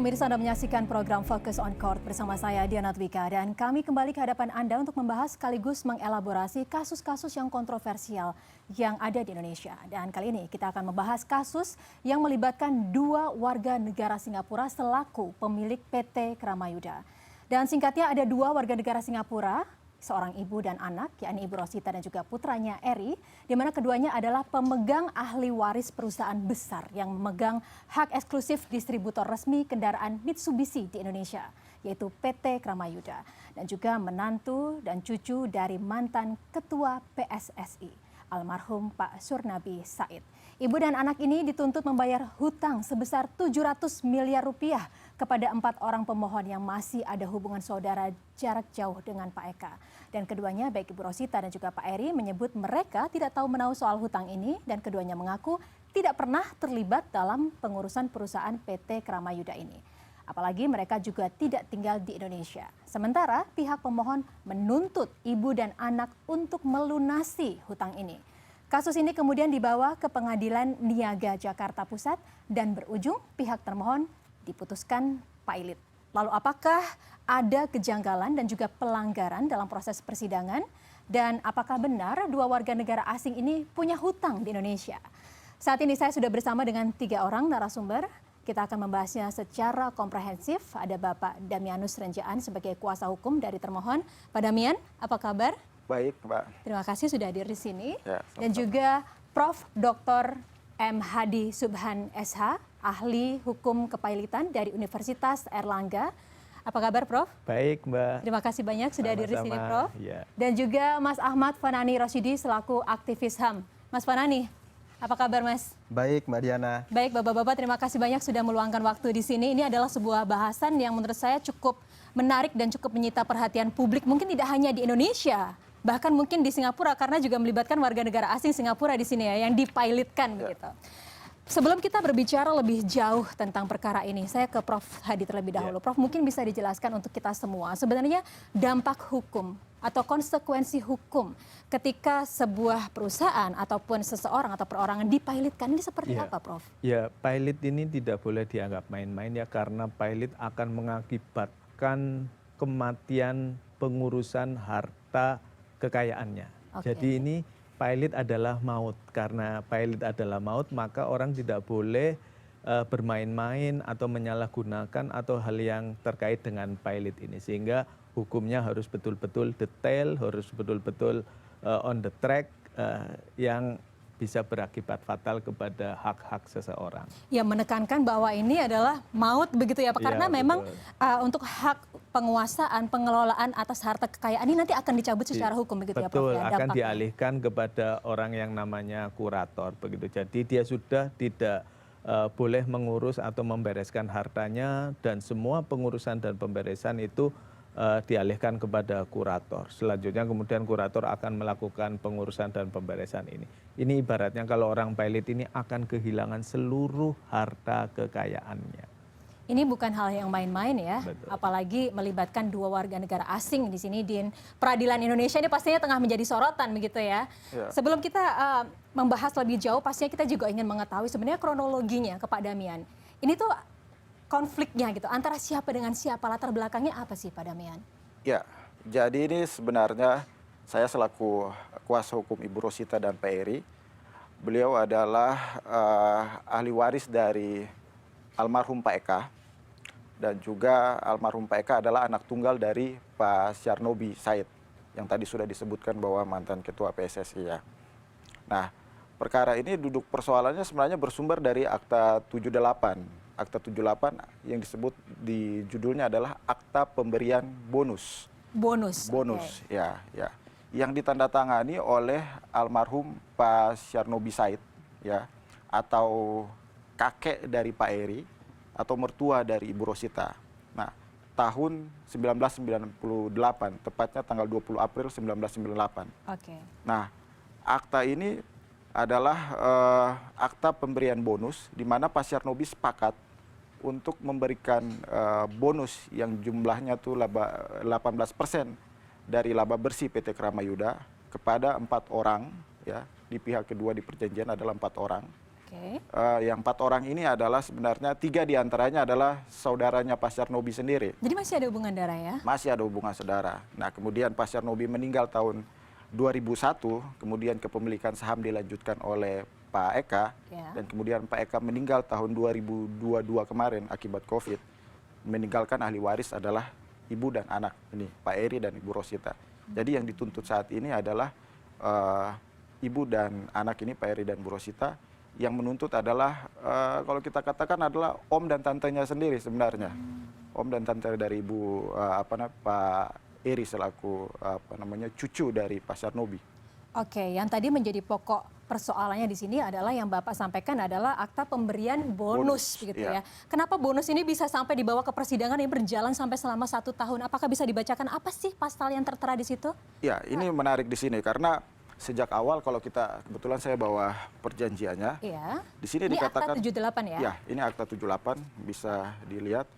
pemirsa, Anda menyaksikan program Focus on Court bersama saya Diana Dwika, dan kami kembali ke hadapan Anda untuk membahas sekaligus mengelaborasi kasus-kasus yang kontroversial yang ada di Indonesia. Dan kali ini kita akan membahas kasus yang melibatkan dua warga negara Singapura selaku pemilik PT Kramayuda. Dan singkatnya ada dua warga negara Singapura, seorang ibu dan anak, yakni Ibu Rosita dan juga putranya Eri, di mana keduanya adalah pemegang ahli waris perusahaan besar yang memegang hak eksklusif distributor resmi kendaraan Mitsubishi di Indonesia, yaitu PT Kramayuda, dan juga menantu dan cucu dari mantan Ketua PSSI, almarhum Pak Surnabi Said. Ibu dan anak ini dituntut membayar hutang sebesar 700 miliar rupiah kepada 4 orang pemohon yang masih ada hubungan saudara jarak jauh dengan Pak Eka. Dan keduanya, baik Ibu Rosita dan juga Pak Eri, menyebut mereka tidak tahu menahu soal hutang ini, dan keduanya mengaku tidak pernah terlibat dalam pengurusan perusahaan PT Kramayuda ini. Apalagi mereka juga tidak tinggal di Indonesia. Sementara pihak pemohon menuntut ibu dan anak untuk melunasi hutang ini. Kasus ini kemudian dibawa ke Pengadilan Niaga Jakarta Pusat dan berujung pihak termohon diputuskan pailit. Lalu apakah ada kejanggalan dan juga pelanggaran dalam proses persidangan? Dan apakah benar dua warga negara asing ini punya hutang di Indonesia? Saat ini saya sudah bersama dengan 3 orang narasumber. Kita akan membahasnya secara komprehensif. Ada Bapak Damianus Renjaan sebagai kuasa hukum dari termohon. Pak Damian, apa kabar? Baik, Mbak. Terima kasih sudah hadir di sini. Ya, dan juga Prof. Dr. M. Hadi Subhan SH, ahli hukum kepailitan dari Universitas Airlangga. Apa kabar, Prof? Baik, Mbak. Terima kasih banyak sudah hadir di sini, Prof. Ya. Dan juga Mas Ahmad Fanani Rosyidi selaku aktivis HAM. Mas Fanani, apa kabar, Mas? Baik, Mbak Diana. Baik, Bapak-Bapak, terima kasih banyak sudah meluangkan waktu di sini. Ini adalah sebuah bahasan yang menurut saya cukup menarik dan cukup menyita perhatian publik. Mungkin tidak hanya di Indonesia, bahkan mungkin di Singapura, karena juga melibatkan warga negara asing Singapura di sini ya, yang dipilotkan begitu. Sebelum kita berbicara lebih jauh tentang perkara ini, saya ke Prof. Hadi terlebih dahulu. Prof, mungkin bisa dijelaskan untuk kita semua, sebenarnya dampak hukum atau konsekuensi hukum ketika sebuah perusahaan ataupun seseorang atau perorangan dipilotkan ini seperti apa, Prof? Ya, pilot ini tidak boleh dianggap main-main ya, karena pilot akan mengakibatkan kematian pengurusan harta kekayaannya. Jadi ini pilot adalah maut. Karena pilot adalah maut, maka orang tidak boleh bermain-main atau menyalahgunakan atau hal yang terkait dengan pilot ini. Sehingga hukumnya harus betul-betul detail, harus betul-betul on the track yang bisa berakibat fatal kepada hak-hak seseorang. Ya, menekankan bahwa ini adalah maut begitu ya Pak, karena memang untuk hak penguasaan, pengelolaan atas harta kekayaan ini nanti akan dicabut secara hukum begitu ya Prof? Betul, ya, akan dialihkan kepada orang yang namanya kurator begitu. Jadi dia sudah tidak boleh mengurus atau membereskan hartanya, dan semua pengurusan dan pemberesan itu dialihkan kepada kurator. Selanjutnya kemudian kurator akan melakukan pengurusan dan pemberesan ini. Ini ibaratnya kalau orang pilot ini akan kehilangan seluruh harta kekayaannya. Ini bukan hal yang main-main ya, Betul. apalagi melibatkan dua warga negara asing di sini di peradilan Indonesia ini pastinya tengah menjadi sorotan begitu ya. Sebelum kita membahas lebih jauh, pastinya kita juga ingin mengetahui sebenarnya kronologinya ke Pak Damian. Ini tuh konfliknya gitu, antara siapa dengan siapa, latar belakangnya apa sih Pak Damian? Ya, jadi ini sebenarnya saya selaku kuasa hukum Ibu Rosita dan Pak Eri, beliau adalah ahli waris dari almarhum Pak Eka, dan juga almarhum Pak Eka adalah anak tunggal dari Pak Surnabi Said, yang tadi sudah disebutkan bahwa mantan Ketua PSSI ya. Nah, perkara ini duduk persoalannya sebenarnya bersumber dari Akta 78. Akta 78 yang disebut di judulnya adalah Akta Pemberian Bonus. Bonus, ya. Yang ditandatangani oleh almarhum Pak Surnabi Said, ya, atau kakek dari Pak Eri atau mertua dari Ibu Rosita. Nah, tahun 1998, tepatnya tanggal 20 April 1998. Nah, akta ini adalah akta pemberian bonus, di mana Pak Surnabi sepakat untuk memberikan bonus yang jumlahnya tuh 18% dari laba bersih PT Kramayuda kepada 4 orang, ya, di pihak kedua di perjanjian adalah 4 orang. Oke. Yang 4 orang ini adalah sebenarnya 3 diantaranya adalah saudaranya Pak Syarnobi sendiri. Jadi masih ada hubungan darah ya? Masih ada hubungan saudara. Nah, kemudian Pak Syarnobi meninggal tahun 2001, kemudian kepemilikan saham dilanjutkan oleh Pak Eka, Ya. dan kemudian Pak Eka meninggal tahun 2022 kemarin akibat COVID. Meninggalkan ahli waris adalah ibu dan anak ini, Pak Eri dan Ibu Rosita. Jadi yang dituntut saat ini adalah ibu dan anak ini, Pak Eri dan Bu Rosita. Yang menuntut adalah kalau kita katakan adalah om dan tantenya sendiri sebenarnya. Om dan tante dari Ibu Pak Eri selaku cucu dari Pak Syarnobi. Oke, yang tadi menjadi pokok persoalannya di sini adalah yang Bapak sampaikan adalah akta pemberian bonus begitu ya. Kenapa bonus ini bisa sampai dibawa ke persidangan yang berjalan sampai selama 1 tahun? Apakah bisa dibacakan apa sih pasal yang tertera di situ? Ya, ini menarik di sini karena sejak awal kalau kita kebetulan saya bawa perjanjiannya. Iya. Di sini ini dikatakan akta 78 ya? Ya, ini akta 78 bisa dilihat.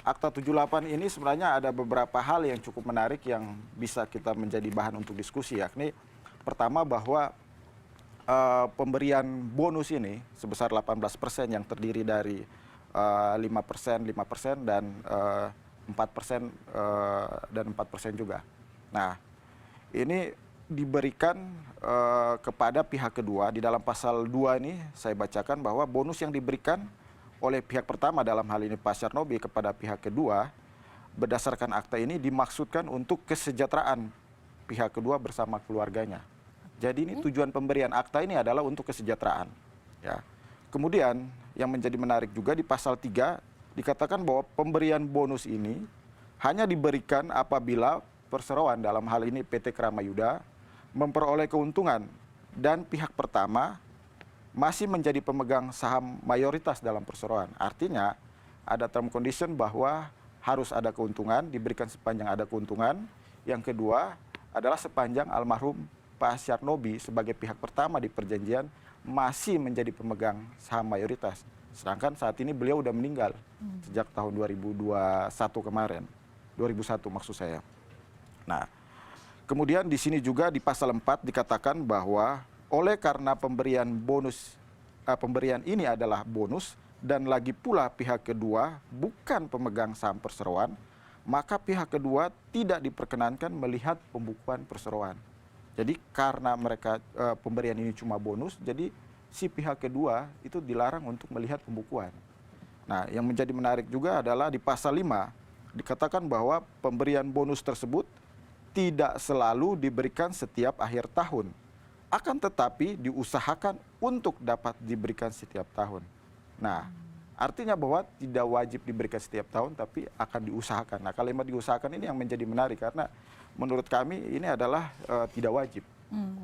Akta 78 ini sebenarnya ada beberapa hal yang cukup menarik yang bisa kita menjadi bahan untuk diskusi, yakni pertama bahwa pemberian bonus ini sebesar 18% yang terdiri dari 5%, 5% dan 4% dan 4% juga. Nah, ini diberikan kepada pihak kedua. Di dalam pasal 2 ini saya bacakan bahwa bonus yang diberikan oleh pihak pertama, dalam hal ini Pak Syarnobi, kepada pihak kedua berdasarkan akta ini dimaksudkan untuk kesejahteraan pihak kedua bersama keluarganya. Jadi ini tujuan pemberian akta ini adalah untuk kesejahteraan. Ya. Kemudian yang menjadi menarik juga di pasal 3 dikatakan bahwa pemberian bonus ini hanya diberikan apabila perseroan, dalam hal ini PT Kramayuda, memperoleh keuntungan dan pihak pertama masih menjadi pemegang saham mayoritas dalam perseroan. Artinya ada term condition bahwa harus ada keuntungan, diberikan sepanjang ada keuntungan. Yang kedua adalah sepanjang almarhum Pak Syarnobi sebagai pihak pertama di perjanjian masih menjadi pemegang saham mayoritas. Sedangkan saat ini beliau sudah meninggal sejak tahun 2021 kemarin. 2001 maksud saya. Nah, kemudian di sini juga di pasal 4 dikatakan bahwa oleh karena pemberian ini adalah bonus dan lagi pula pihak kedua bukan pemegang saham perseroan, maka pihak kedua tidak diperkenankan melihat pembukuan perseroan. Jadi karena mereka pemberian ini cuma bonus, jadi si pihak kedua itu dilarang untuk melihat pembukuan. Nah, yang menjadi menarik juga adalah di pasal 5 dikatakan bahwa pemberian bonus tersebut tidak selalu diberikan setiap akhir tahun. Akan tetapi diusahakan untuk dapat diberikan setiap tahun. Nah, artinya bahwa tidak wajib diberikan setiap tahun, tapi akan diusahakan. Nah, kalimat diusahakan ini yang menjadi menarik karena menurut kami ini adalah tidak wajib.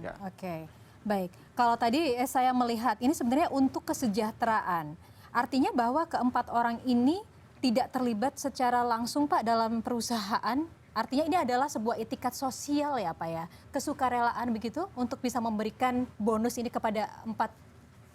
Ya. Oke, baik. Kalau tadi saya melihat ini sebenarnya untuk kesejahteraan. Artinya bahwa keempat orang ini tidak terlibat secara langsung Pak dalam perusahaan. Artinya ini adalah sebuah etikat sosial ya Pak ya, kesukarelaan begitu untuk bisa memberikan bonus ini kepada 4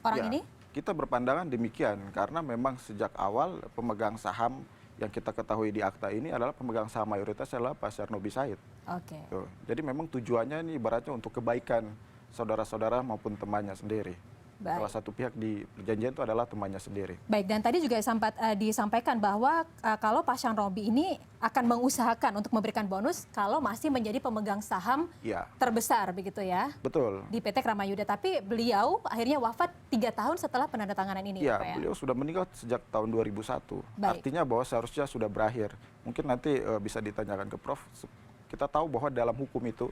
orang ini? Kita berpandangan demikian karena memang sejak awal pemegang saham yang kita ketahui di akta ini adalah pemegang saham mayoritas adalah Pak Syarnobi Said. Oke. Jadi memang tujuannya ini ibaratnya untuk kebaikan saudara-saudara maupun temannya sendiri. Baik. Salah satu pihak di perjanjian itu adalah temannya sendiri. Baik, dan tadi juga sempat disampaikan bahwa kalau Pak Syarnobi ini akan mengusahakan untuk memberikan bonus kalau masih menjadi pemegang saham terbesar begitu ya? Betul. Di PT Kramayuda, tapi beliau akhirnya wafat 3 tahun setelah penandatanganan ini Ya, Pak ya? beliau sudah meninggal sejak tahun 2001. Baik. Artinya bahwa seharusnya sudah berakhir. Mungkin nanti bisa ditanyakan ke Prof. Kita tahu bahwa dalam hukum itu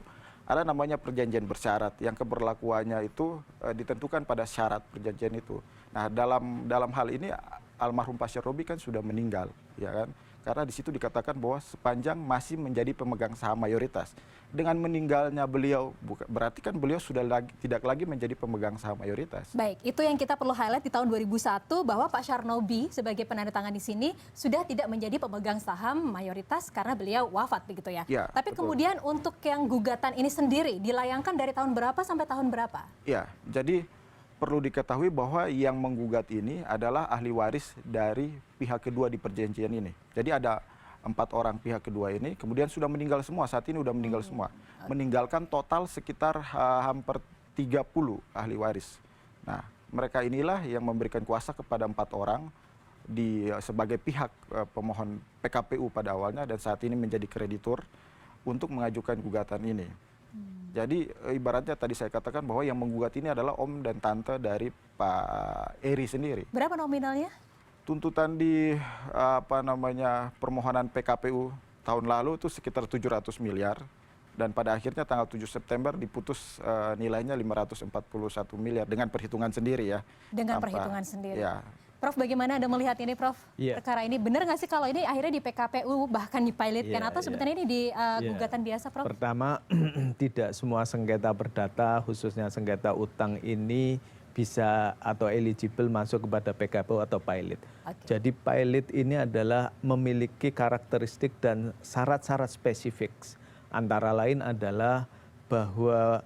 ada namanya perjanjian bersyarat yang keberlakuannya itu ditentukan pada syarat perjanjian itu. Nah, dalam hal ini almarhum Pak Syarnobi kan sudah meninggal, ya kan? Karena di situ dikatakan bahwa sepanjang masih menjadi pemegang saham mayoritas. Dengan meninggalnya beliau, berarti kan beliau sudah tidak lagi menjadi pemegang saham mayoritas. Baik, itu yang kita perlu highlight di tahun 2001 bahwa Pak Syarnobi sebagai penandatangan di sini sudah tidak menjadi pemegang saham mayoritas karena beliau wafat begitu ya. Ya, tapi betul. kemudian untuk yang gugatan ini sendiri dilayangkan dari tahun berapa sampai tahun berapa? Ya, jadi perlu diketahui bahwa yang menggugat ini adalah ahli waris dari pihak kedua di perjanjian ini. Jadi ada 4 orang pihak kedua ini, kemudian sudah meninggal semua, saat ini sudah meninggal semua. Meninggalkan total sekitar hampir 30 ahli waris. Nah, mereka inilah yang memberikan kuasa kepada 4 orang sebagai pihak pemohon PKPU pada awalnya dan saat ini menjadi kreditur untuk mengajukan gugatan ini. Jadi ibaratnya tadi saya katakan bahwa yang menggugat ini adalah om dan tante dari Pak Eri sendiri. Berapa nominalnya? Tuntutan di permohonan PKPU tahun lalu itu sekitar 700 miliar dan pada akhirnya tanggal 7 September diputus nilainya 541 miliar dengan perhitungan sendiri ya. Dengan perhitungan sendiri. Ya. Prof, bagaimana Anda melihat ini, Prof? Iya. Perkara ini benar nggak sih kalau ini akhirnya di PKPU bahkan dipilotkan Iya, atau sebetulnya ini di gugatan biasa, Prof? Pertama, tidak semua sengketa perdata, khususnya sengketa utang ini bisa atau eligible masuk kepada PKPU atau pilot. Jadi pilot ini adalah memiliki karakteristik dan syarat-syarat spesifik. Antara lain adalah bahwa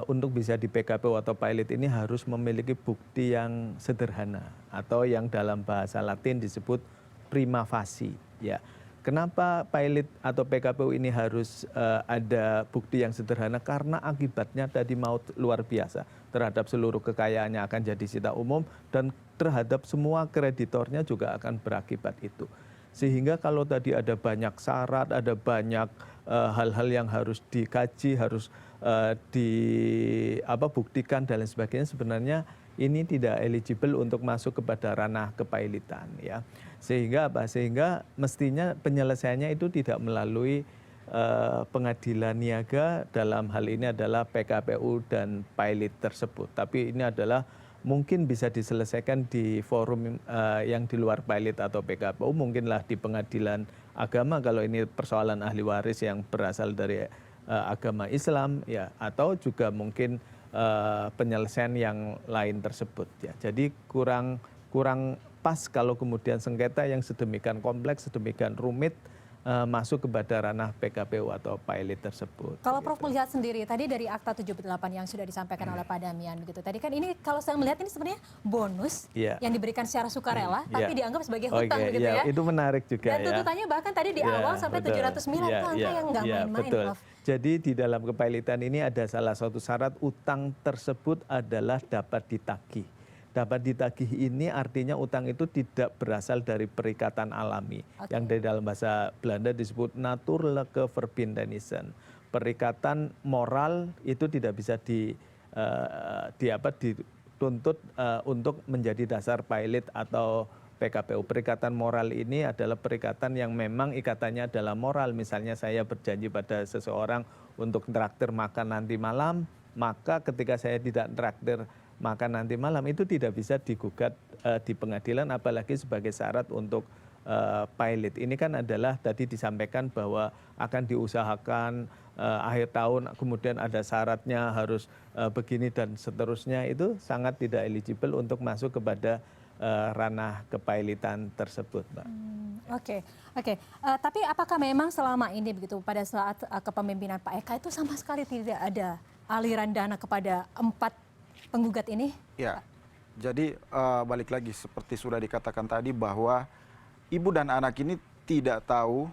untuk bisa di PKPU atau pilot ini harus memiliki bukti yang sederhana atau yang dalam bahasa Latin disebut prima facie. Ya, kenapa pilot atau PKPU ini harus ada bukti yang sederhana? Karena akibatnya tadi maut luar biasa terhadap seluruh kekayaannya akan jadi sita umum dan terhadap semua kreditornya juga akan berakibat itu. Sehingga kalau tadi ada banyak syarat, ada banyak hal-hal yang harus dikaji, harus dibuktikan dan lain sebagainya, sebenarnya ini tidak eligible untuk masuk kepada ranah kepailitan ya. Sehingga Sehingga mestinya penyelesaiannya itu tidak melalui pengadilan niaga, dalam hal ini adalah PKPU dan pilot tersebut. Tapi ini adalah mungkin bisa diselesaikan di forum yang di luar pilot atau PKPU, mungkinlah di pengadilan agama kalau ini persoalan ahli waris yang berasal dari agama Islam ya, atau juga mungkin penyelesaian yang lain tersebut ya. Jadi kurang pas kalau kemudian sengketa yang sedemikian kompleks, sedemikian rumit masuk kepada ranah PKPU atau pilot tersebut. Kalau Prof melihat sendiri tadi dari Akta 78 yang sudah disampaikan oleh Pak Damian begitu. Tadi kan ini kalau saya melihat ini sebenarnya bonus yang diberikan secara sukarela tapi dianggap sebagai hutang begitu ya. Itu menarik juga. Dan tuntutannya bahkan tadi di awal sampai 700 miliar itu angka yang nggak main-main, Prof. Jadi di dalam kepailitan ini ada salah satu syarat utang tersebut adalah dapat ditagih. Dapat ditagih ini artinya utang itu tidak berasal dari perikatan alami. Yang dari dalam bahasa Belanda disebut natuurlijke verbintenissen. Perikatan moral itu tidak bisa dituntut untuk menjadi dasar pilot atau PKPU. Perikatan moral ini adalah perikatan yang memang ikatannya adalah moral. Misalnya saya berjanji pada seseorang untuk traktir makan nanti malam, maka ketika saya tidak traktir makan nanti malam itu tidak bisa digugat di pengadilan, apalagi sebagai syarat untuk pilot. Ini kan adalah tadi disampaikan bahwa akan diusahakan akhir tahun, kemudian ada syaratnya harus begini dan seterusnya, itu sangat tidak eligible untuk masuk kepada ranah kepailitan tersebut, Mbak. Oke. Tapi apakah memang selama ini begitu pada saat kepemimpinan Pak Eka itu sama sekali tidak ada aliran dana kepada 4 penggugat ini? Ya, jadi balik lagi seperti sudah dikatakan tadi bahwa ibu dan anak ini tidak tahu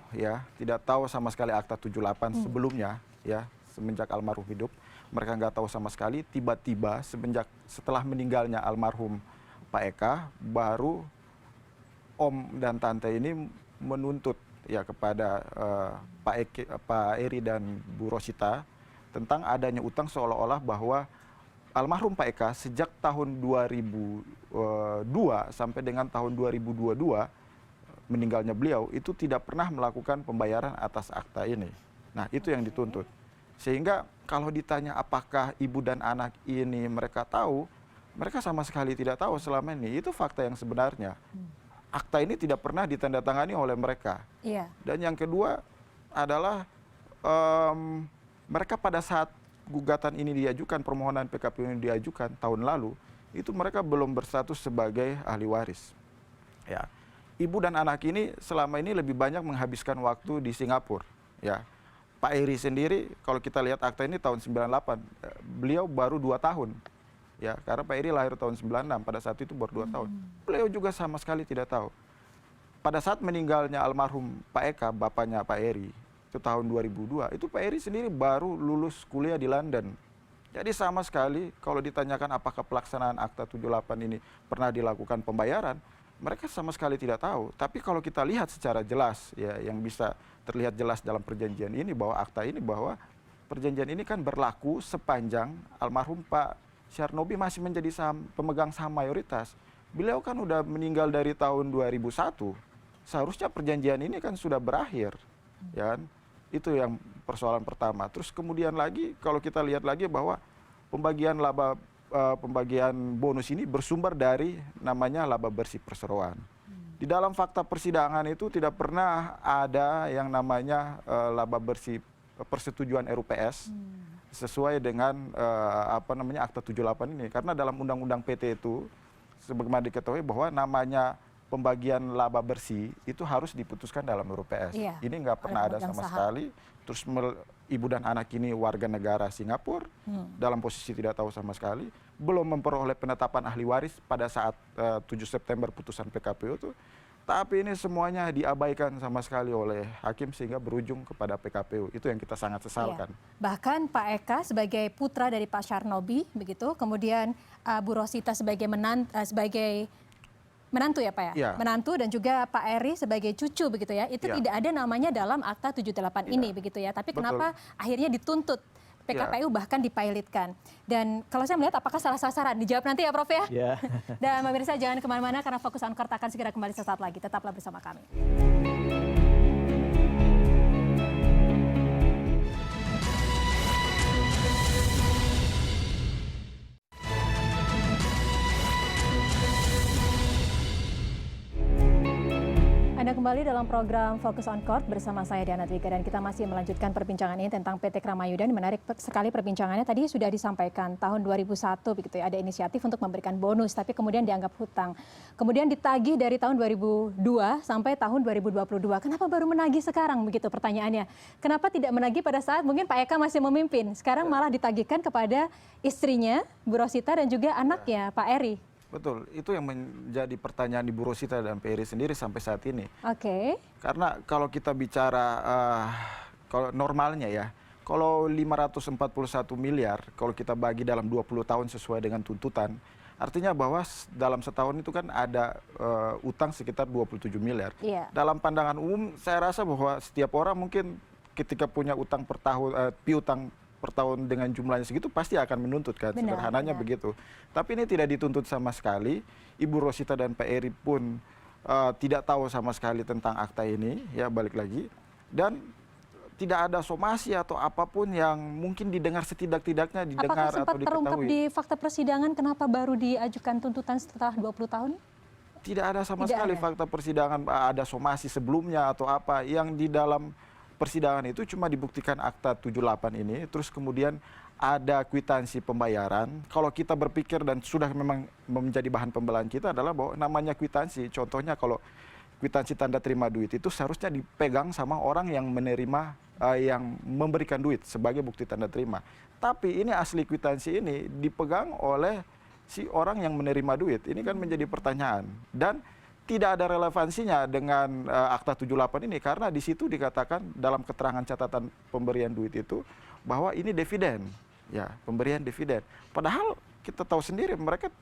sama sekali Akta 78 sebelumnya ya, semenjak almarhum hidup. Mereka nggak tahu sama sekali, tiba-tiba setelah meninggalnya almarhum Pak Eka, baru om dan tante ini menuntut ya kepada Pak Eri dan Bu Rosita tentang adanya utang, seolah-olah bahwa almarhum Pak Eka sejak tahun 2002 sampai dengan tahun 2022 meninggalnya beliau itu tidak pernah melakukan pembayaran atas akta ini. Nah, itu yang dituntut. Sehingga kalau ditanya apakah ibu dan anak ini mereka tahu, mereka sama sekali tidak tahu selama ini. Itu fakta yang sebenarnya. Akta ini tidak pernah ditandatangani oleh mereka. Iya. Dan yang kedua adalah mereka pada saat gugatan ini diajukan, permohonan PKPU ini diajukan tahun lalu, itu mereka belum berstatus sebagai ahli waris. Ya. Ibu dan anak ini selama ini lebih banyak menghabiskan waktu di Singapura. Ya. Pak Eri sendiri, kalau kita lihat akta ini tahun 98, beliau baru 2 tahun. Ya, karena Pak Eri lahir tahun 96, pada saat itu baru 2 tahun. Beliau juga sama sekali tidak tahu. Pada saat meninggalnya almarhum Pak Eka, bapaknya Pak Eri, itu tahun 2002, itu Pak Eri sendiri baru lulus kuliah di London. Jadi sama sekali kalau ditanyakan apakah pelaksanaan Akta 78 ini pernah dilakukan pembayaran, mereka sama sekali tidak tahu. Tapi kalau kita lihat secara jelas, ya, yang bisa terlihat jelas dalam perjanjian ini bahwa akta ini, bahwa perjanjian ini kan berlaku sepanjang almarhum Pak Syarnobi masih menjadi pemegang saham mayoritas. Beliau kan udah meninggal dari tahun 2001. Seharusnya perjanjian ini kan sudah berakhir, ya kan? Itu yang persoalan pertama. Terus kemudian lagi kalau kita lihat lagi bahwa pembagian bonus ini bersumber dari namanya laba bersih perseroan. Di dalam fakta persidangan itu tidak pernah ada yang namanya laba bersih persetujuan RUPS sesuai dengan Akta 78 ini, karena dalam Undang-Undang PT itu sebagaimana diketahui bahwa namanya pembagian laba bersih itu harus diputuskan dalam RUPS. Iya, Ini nggak pernah ada sama sekali. Terus ibu dan anak ini warga negara Singapura dalam posisi tidak tahu sama sekali, belum memperoleh penetapan ahli waris pada saat 7 September putusan PKPU itu. Tapi ini semuanya diabaikan sama sekali oleh hakim sehingga berujung kepada PKPU. Itu yang kita sangat sesalkan. Iya. Bahkan Pak Eka sebagai putra dari Pak Syarnobi, begitu, kemudian Bu Rosita sebagai menantu ya Pak ya? Ya. Menantu, dan juga Pak Eri sebagai cucu begitu ya. Itu Ya. tidak ada namanya dalam Akta 78 ini begitu ya. Tapi Betul. kenapa akhirnya dituntut PKPU bahkan dipilotkan. Dan kalau saya melihat apakah salah sasaran? Dijawab nanti ya Prof ya. Ya. Dan pemirsa jangan kemana-mana karena Fokus on Court akan segera kembali sesaat lagi. Tetaplah bersama kami. Anda kembali dalam program Fokus on Court bersama saya Diana Dwiqa, dan kita masih melanjutkan perbincangan ini tentang PT Kramayuda. Menarik sekali perbincangannya. Tadi sudah disampaikan tahun 2001 begitu ya, ada inisiatif untuk memberikan bonus tapi kemudian dianggap hutang. Kemudian ditagih dari tahun 2002 sampai tahun 2022. Kenapa baru menagih sekarang begitu pertanyaannya? Kenapa tidak menagih pada saat mungkin Pak Eka masih memimpin? Sekarang malah ditagihkan kepada istrinya Bu Rosita dan juga anaknya Pak Eri. Betul, itu yang menjadi pertanyaan Ibu Rosita dan Pak Eri sendiri sampai saat ini. Oke. Karena kalau kita bicara kalau normalnya ya, kalau 541 miliar kalau kita bagi dalam 20 tahun sesuai dengan tuntutan, artinya bahwa dalam setahun itu kan ada utang sekitar 27 miliar. Iya. Dalam pandangan umum saya rasa bahwa setiap orang mungkin ketika punya utang per tahun, piutang per tahun dengan jumlahnya segitu pasti akan menuntut kan, sederhananya begitu. Tapi ini tidak dituntut sama sekali. Ibu Rosita dan Pak Eri pun tidak tahu sama sekali tentang akta ini, ya balik lagi. Dan tidak ada somasi atau apapun yang mungkin didengar setidak-tidaknya didengar Apakah sempat atau terungkap diketahui. di fakta persidangan kenapa baru diajukan tuntutan setelah 20 tahun? Tidak ada sama Tidak sekali ada. fakta persidangan ada somasi sebelumnya atau apa. Yang di dalam persidangan itu cuma dibuktikan Akta 78 ini, terus kemudian ada kwitansi pembayaran. Kalau kita berpikir dan sudah memang menjadi bahan pembelaan kita adalah bahwa namanya kwitansi, contohnya kalau kwitansi tanda terima duit itu seharusnya dipegang sama orang yang menerima, yang memberikan duit sebagai bukti tanda terima. Tapi ini asli kwitansi ini dipegang oleh si orang yang menerima duit. Ini kan menjadi pertanyaan. Dan tidak ada relevansinya dengan Akta 78 ini karena di situ dikatakan dalam keterangan catatan pemberian duit itu bahwa ini dividen, ya, pemberian dividen. Padahal kita tahu sendiri mereka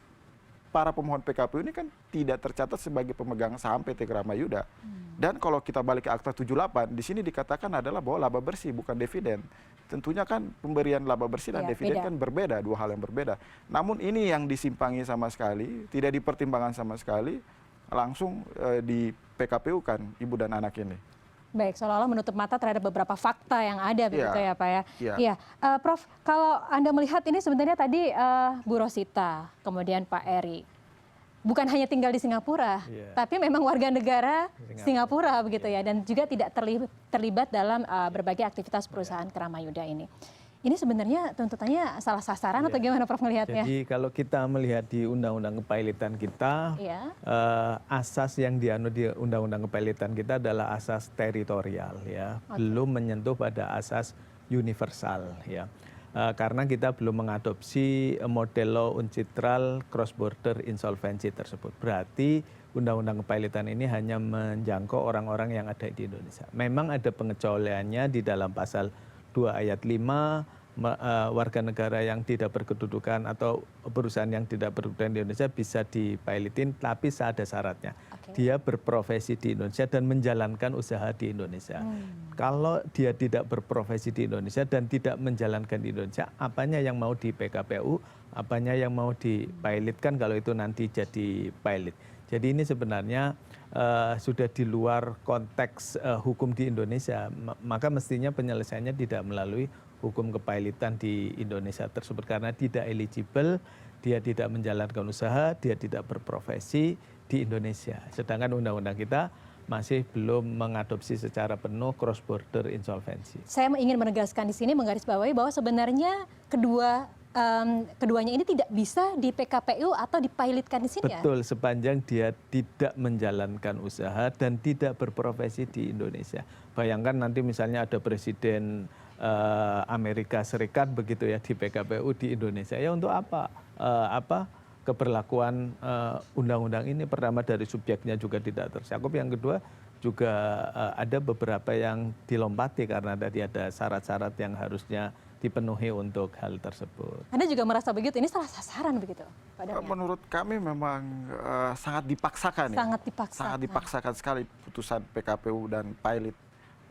para pemohon PKPU ini kan tidak tercatat sebagai pemegang saham PT Kramayuda. Dan kalau kita balik ke Akta 78, di sini dikatakan adalah bahwa laba bersih bukan dividen. Tentunya kan pemberian laba bersih dan dividen kan berbeda, dua hal yang berbeda. Namun ini yang disimpangi sama sekali, tidak dipertimbangkan sama sekali, langsung di PKPU kan ibu dan anak ini. Baik, seolah-olah menutup mata terhadap beberapa fakta yang ada begitu ya Pak ya. Iya. Prof, kalau Anda melihat ini sebenarnya tadi Bu Rosita, kemudian Pak Eri, bukan hanya tinggal di Singapura, tapi memang warga negara Singapura begitu ya, dan juga tidak terlibat dalam berbagai aktivitas perusahaan Kramayuda ini. Ini sebenarnya tuntutannya salah sasaran atau gimana Prof melihatnya? Jadi kalau kita melihat di undang-undang kepailitan kita, asas yang dianut di undang-undang kepailitan kita adalah asas teritorial, ya, belum menyentuh pada asas universal, ya. Karena kita belum mengadopsi model law uncitral cross border insolvency tersebut. Berarti undang-undang kepailitan ini hanya menjangkau orang-orang yang ada di Indonesia. Memang ada pengecualiannya di dalam pasal 2 ayat 5 warga negara yang tidak berkedudukan atau perusahaan yang tidak berkedudukan di Indonesia bisa dipilotin, tapi ada syaratnya. Dia berprofesi di Indonesia dan menjalankan usaha di Indonesia. Kalau dia tidak berprofesi di Indonesia dan tidak menjalankan di Indonesia, apanya yang mau di PKPU, apanya yang mau dipilotkan kalau itu nanti jadi pilot. Jadi ini sebenarnya sudah di luar konteks hukum di Indonesia, maka mestinya penyelesaiannya tidak melalui hukum kepilotan di Indonesia tersebut karena tidak eligible, dia tidak menjalankan usaha, dia tidak berprofesi di Indonesia. Sedangkan undang-undang kita masih belum mengadopsi secara penuh cross border insolvency. Saya ingin menegaskan di sini menggarisbawahi bahwa sebenarnya keduanya ini tidak bisa di PKPU atau dipilotkan di sini. Betul, sepanjang dia tidak menjalankan usaha dan tidak berprofesi di Indonesia. Bayangkan nanti misalnya ada presiden Amerika Serikat begitu ya di PKPU di Indonesia. Ya untuk apa? Keberlakuan undang-undang ini pertama dari subjeknya juga tidak tercakup. Yang kedua juga ada beberapa yang dilompati karena tadi ada syarat-syarat yang harusnya dipenuhi untuk hal tersebut. Anda juga merasa begitu? Ini salah sasaran begitu? Menurut kami memang sangat dipaksakan. Sangat dipaksakan. Sangat dipaksakan sekali putusan PKPU dan pilot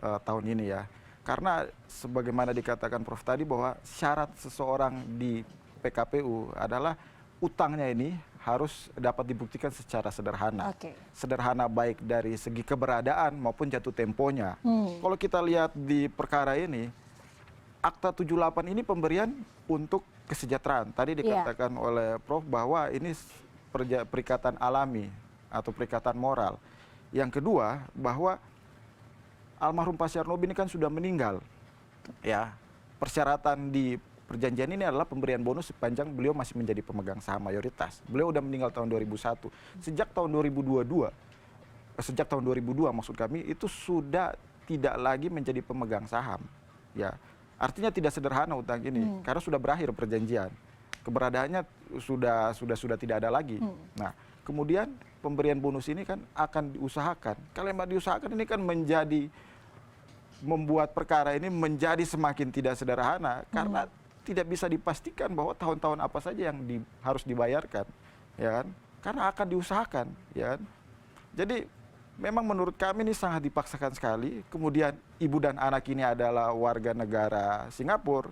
tahun ini ya. Karena sebagaimana dikatakan Prof tadi bahwa syarat seseorang di PKPU adalah utangnya ini harus dapat dibuktikan secara sederhana. Sederhana baik dari segi keberadaan maupun jatuh temponya. Kalau kita lihat di perkara ini, Akta 78 ini pemberian untuk kesejahteraan. Tadi dikatakan oleh Prof bahwa ini perikatan alami atau perikatan moral. Yang kedua bahwa almarhum Pak Syarnobi ini kan sudah meninggal. Ya, persyaratan di perjanjian ini adalah pemberian bonus sepanjang beliau masih menjadi pemegang saham mayoritas. Beliau udah meninggal tahun 2001. Sejak tahun 2002 maksud kami itu sudah tidak lagi menjadi pemegang saham. Ya, artinya tidak sederhana utang ini karena sudah berakhir perjanjian. Keberadaannya sudah tidak ada lagi. Nah, kemudian pemberian bonus ini kan akan diusahakan. Kalau memang diusahakan ini kan membuat perkara ini menjadi semakin tidak sederhana karena tidak bisa dipastikan bahwa tahun-tahun apa saja yang harus dibayarkan, ya kan? Karena akan diusahakan, ya kan? Jadi memang menurut kami ini sangat dipaksakan sekali. Kemudian ibu dan anak ini adalah warga negara Singapura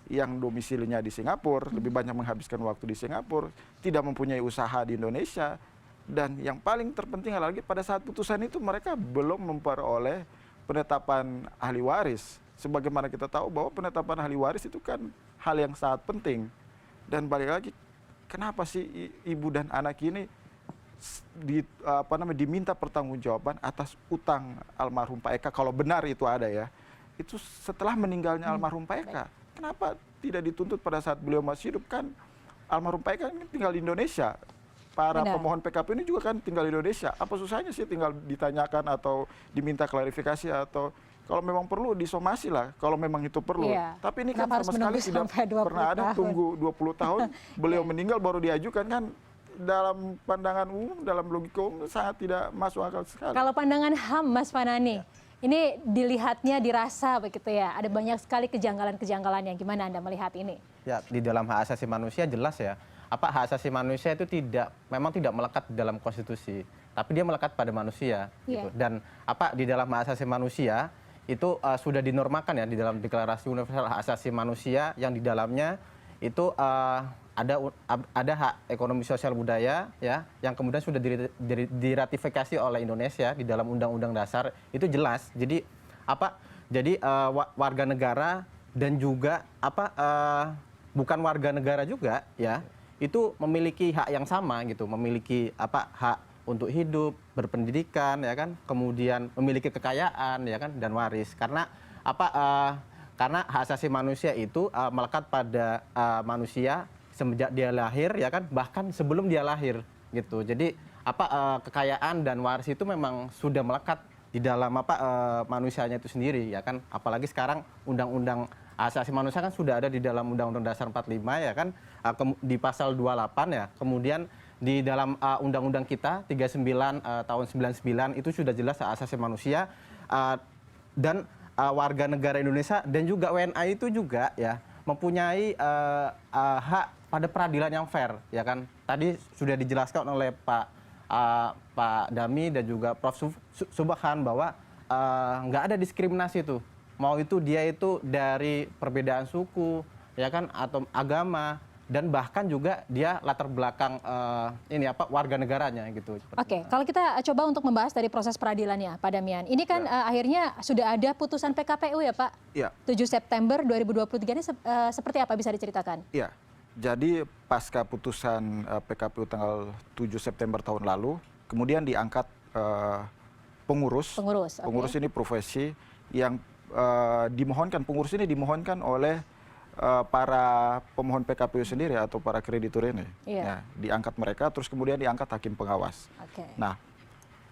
yang domisilinya di Singapura, lebih banyak menghabiskan waktu di Singapura, tidak mempunyai usaha di Indonesia, dan yang paling terpenting lagi pada saat putusan itu mereka belum memperoleh penetapan ahli waris. Sebagaimana kita tahu bahwa penetapan ahli waris itu kan hal yang sangat penting. Dan balik lagi, kenapa sih ibu dan anak ini diminta pertanggungjawaban atas utang almarhum Pak Eka, kalau benar itu ada ya, itu setelah meninggalnya almarhum Pak Eka. Kenapa tidak dituntut pada saat beliau masih hidup? Kan almarhum Pak Eka ini tinggal di Indonesia. Para pemohon PKP ini juga kan tinggal di Indonesia. Apa susahnya sih tinggal ditanyakan atau diminta klarifikasi, atau kalau memang perlu disomasi lah, kalau memang itu perlu. Tapi ini kan sama sekali tidak pernah ada tunggu 20 tahun, beliau meninggal baru diajukan, kan dalam pandangan umum, dalam logika umum sangat tidak masuk akal sekali. Kalau pandangan HAM, Mas Fanani, ini dilihatnya, dirasa begitu ya, ada banyak sekali kejanggalan-kejanggalan yang gimana Anda melihat ini? Ya, di dalam hak asasi manusia jelas ya, hak asasi manusia itu memang tidak melekat di dalam konstitusi, tapi dia melekat pada manusia. Gitu. Dan di dalam hak asasi manusia itu sudah dinormakan ya di dalam Deklarasi Universal Hak Asasi Manusia, yang di dalamnya itu ada hak ekonomi sosial budaya ya, yang kemudian sudah diratifikasi oleh Indonesia di dalam Undang-Undang Dasar. Itu jelas. Jadi warga negara dan juga bukan warga negara juga ya, itu memiliki hak yang sama gitu, memiliki hak untuk hidup, berpendidikan ya kan, kemudian memiliki kekayaan ya kan, dan waris. Karena karena hak asasi manusia itu melekat pada manusia semenjak dia lahir ya kan, bahkan sebelum dia lahir gitu. Jadi kekayaan dan waris itu memang sudah melekat di dalam manusianya itu sendiri ya kan. Apalagi sekarang undang-undang asasi manusia kan sudah ada di dalam Undang-Undang Dasar 45 ya kan, di pasal 28 ya. Kemudian di dalam undang-undang kita 39 tahun 99 itu sudah jelas hak asasi manusia, dan warga negara Indonesia dan juga WNA itu juga ya mempunyai hak pada peradilan yang fair, ya kan? Tadi sudah dijelaskan oleh Pak Dami dan juga Prof. Subhan bahwa nggak ada diskriminasi tuh. Mau itu dia itu dari perbedaan suku, ya kan, atau agama, dan bahkan juga dia latar belakang warga negaranya gitu. Oke, kalau kita coba untuk membahas dari proses peradilannya, Pak Damian. Ini kan akhirnya sudah ada putusan PKPU ya, Pak? Iya. 7 September 2023 ini seperti apa, bisa diceritakan? Iya. Jadi pasca putusan PKPU tanggal 7 September tahun lalu, kemudian diangkat pengurus. Pengurus, oke. Pengurus ini profesi yang pengurus ini dimohonkan oleh para pemohon PKPU sendiri atau para kreditur ini. Iya. Ya, diangkat mereka, terus kemudian diangkat hakim pengawas. Oke. Nah,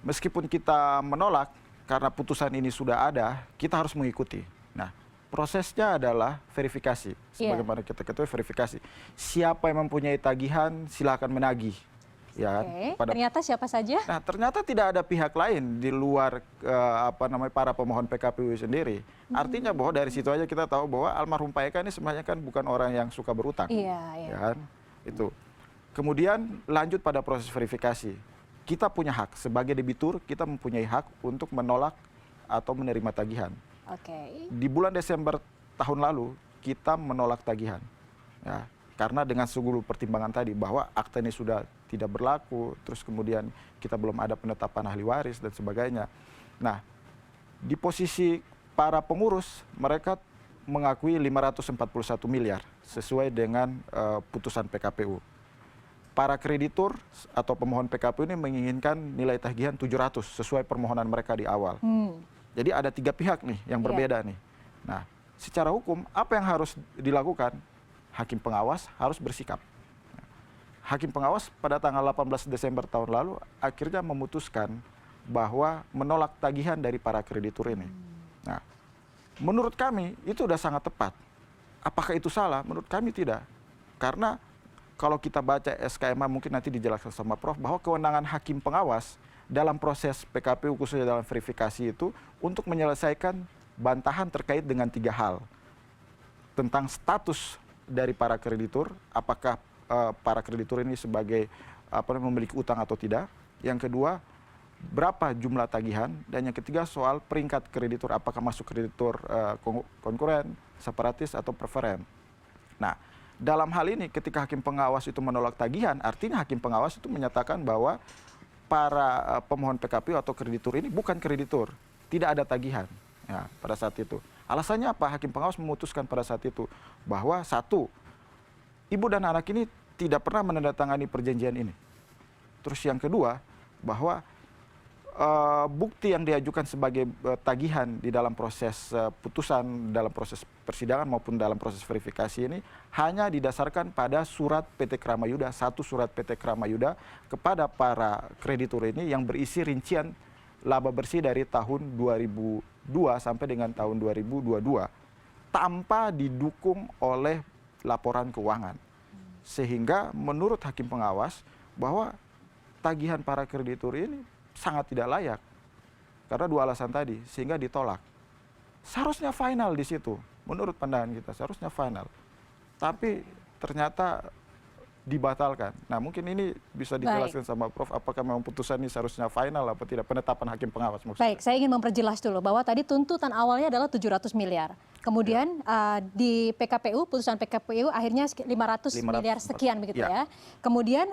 meskipun kita menolak karena putusan ini sudah ada, kita harus mengikuti. Nah, prosesnya adalah verifikasi. Sebagaimana kita ketahui verifikasi. Siapa yang mempunyai tagihan, silakan menagih. Ya, Oke. Ternyata siapa saja? Nah, ternyata tidak ada pihak lain di luar para pemohon PKPU sendiri. Artinya bahwa dari situ aja kita tahu bahwa almarhum Pak Eka ini sebenarnya kan bukan orang yang suka berutang. Iya. Ya kan? Itu. Kemudian lanjut pada proses verifikasi. Kita punya hak sebagai debitur, kita mempunyai hak untuk menolak atau menerima tagihan. Oke. Di bulan Desember tahun lalu kita menolak tagihan. Ya, karena dengan segala pertimbangan tadi bahwa akta ini sudah tidak berlaku, terus kemudian kita belum ada penetapan ahli waris dan sebagainya. Nah, di posisi para pengurus, mereka mengakui 541 miliar sesuai dengan putusan PKPU. Para kreditur atau pemohon PKPU ini menginginkan nilai tagihan 700 sesuai permohonan mereka di awal. Jadi ada 3 pihak nih yang berbeda nih. Nah, secara hukum apa yang harus dilakukan? Hakim pengawas harus bersikap. Hakim pengawas pada tanggal 18 Desember tahun lalu akhirnya memutuskan bahwa menolak tagihan dari para kreditur ini. Nah, menurut kami itu sudah sangat tepat. Apakah itu salah? Menurut kami tidak. Karena kalau kita baca SKMA mungkin nanti dijelaskan sama Prof bahwa kewenangan hakim pengawas dalam proses PKPU khususnya dalam verifikasi itu untuk menyelesaikan bantahan terkait dengan 3 hal. Tentang status dari para kreditur, apakah para kreditur ini sebagai memiliki utang atau tidak. Yang kedua, berapa jumlah tagihan. Dan yang ketiga soal peringkat kreditur, apakah masuk kreditur konkuren, separatis, atau preferen. Nah, dalam hal ini ketika hakim pengawas itu menolak tagihan, artinya hakim pengawas itu menyatakan bahwa para pemohon PKPU atau kreditur ini bukan kreditur, tidak ada tagihan ya, pada saat itu. Alasannya apa? Hakim pengawas memutuskan pada saat itu bahwa 1, ibu dan anak ini tidak pernah menandatangani perjanjian ini. Terus yang kedua, bahwa bukti yang diajukan sebagai tagihan di dalam proses putusan, dalam proses persidangan maupun dalam proses verifikasi ini hanya didasarkan pada surat PT Kramayuda, 1 surat PT Kramayuda kepada para kreditur ini yang berisi rincian laba bersih dari tahun 2002 sampai dengan tahun 2022 tanpa didukung oleh laporan keuangan. Sehingga menurut hakim pengawas bahwa tagihan para kreditur ini sangat tidak layak. Karena 2 alasan tadi, sehingga ditolak. Seharusnya final di situ, menurut pandangan kita, seharusnya final. Tapi ternyata dibatalkan. Nah, mungkin ini bisa dijelaskan sama Prof, apakah memang putusan ini seharusnya final apa tidak, penetapan hakim pengawas maksudnya. Baik, saya ingin memperjelas dulu bahwa tadi tuntutan awalnya adalah 700 miliar. Kemudian di PKPU, putusan PKPU akhirnya 500 miliar sekian begitu ya. Kemudian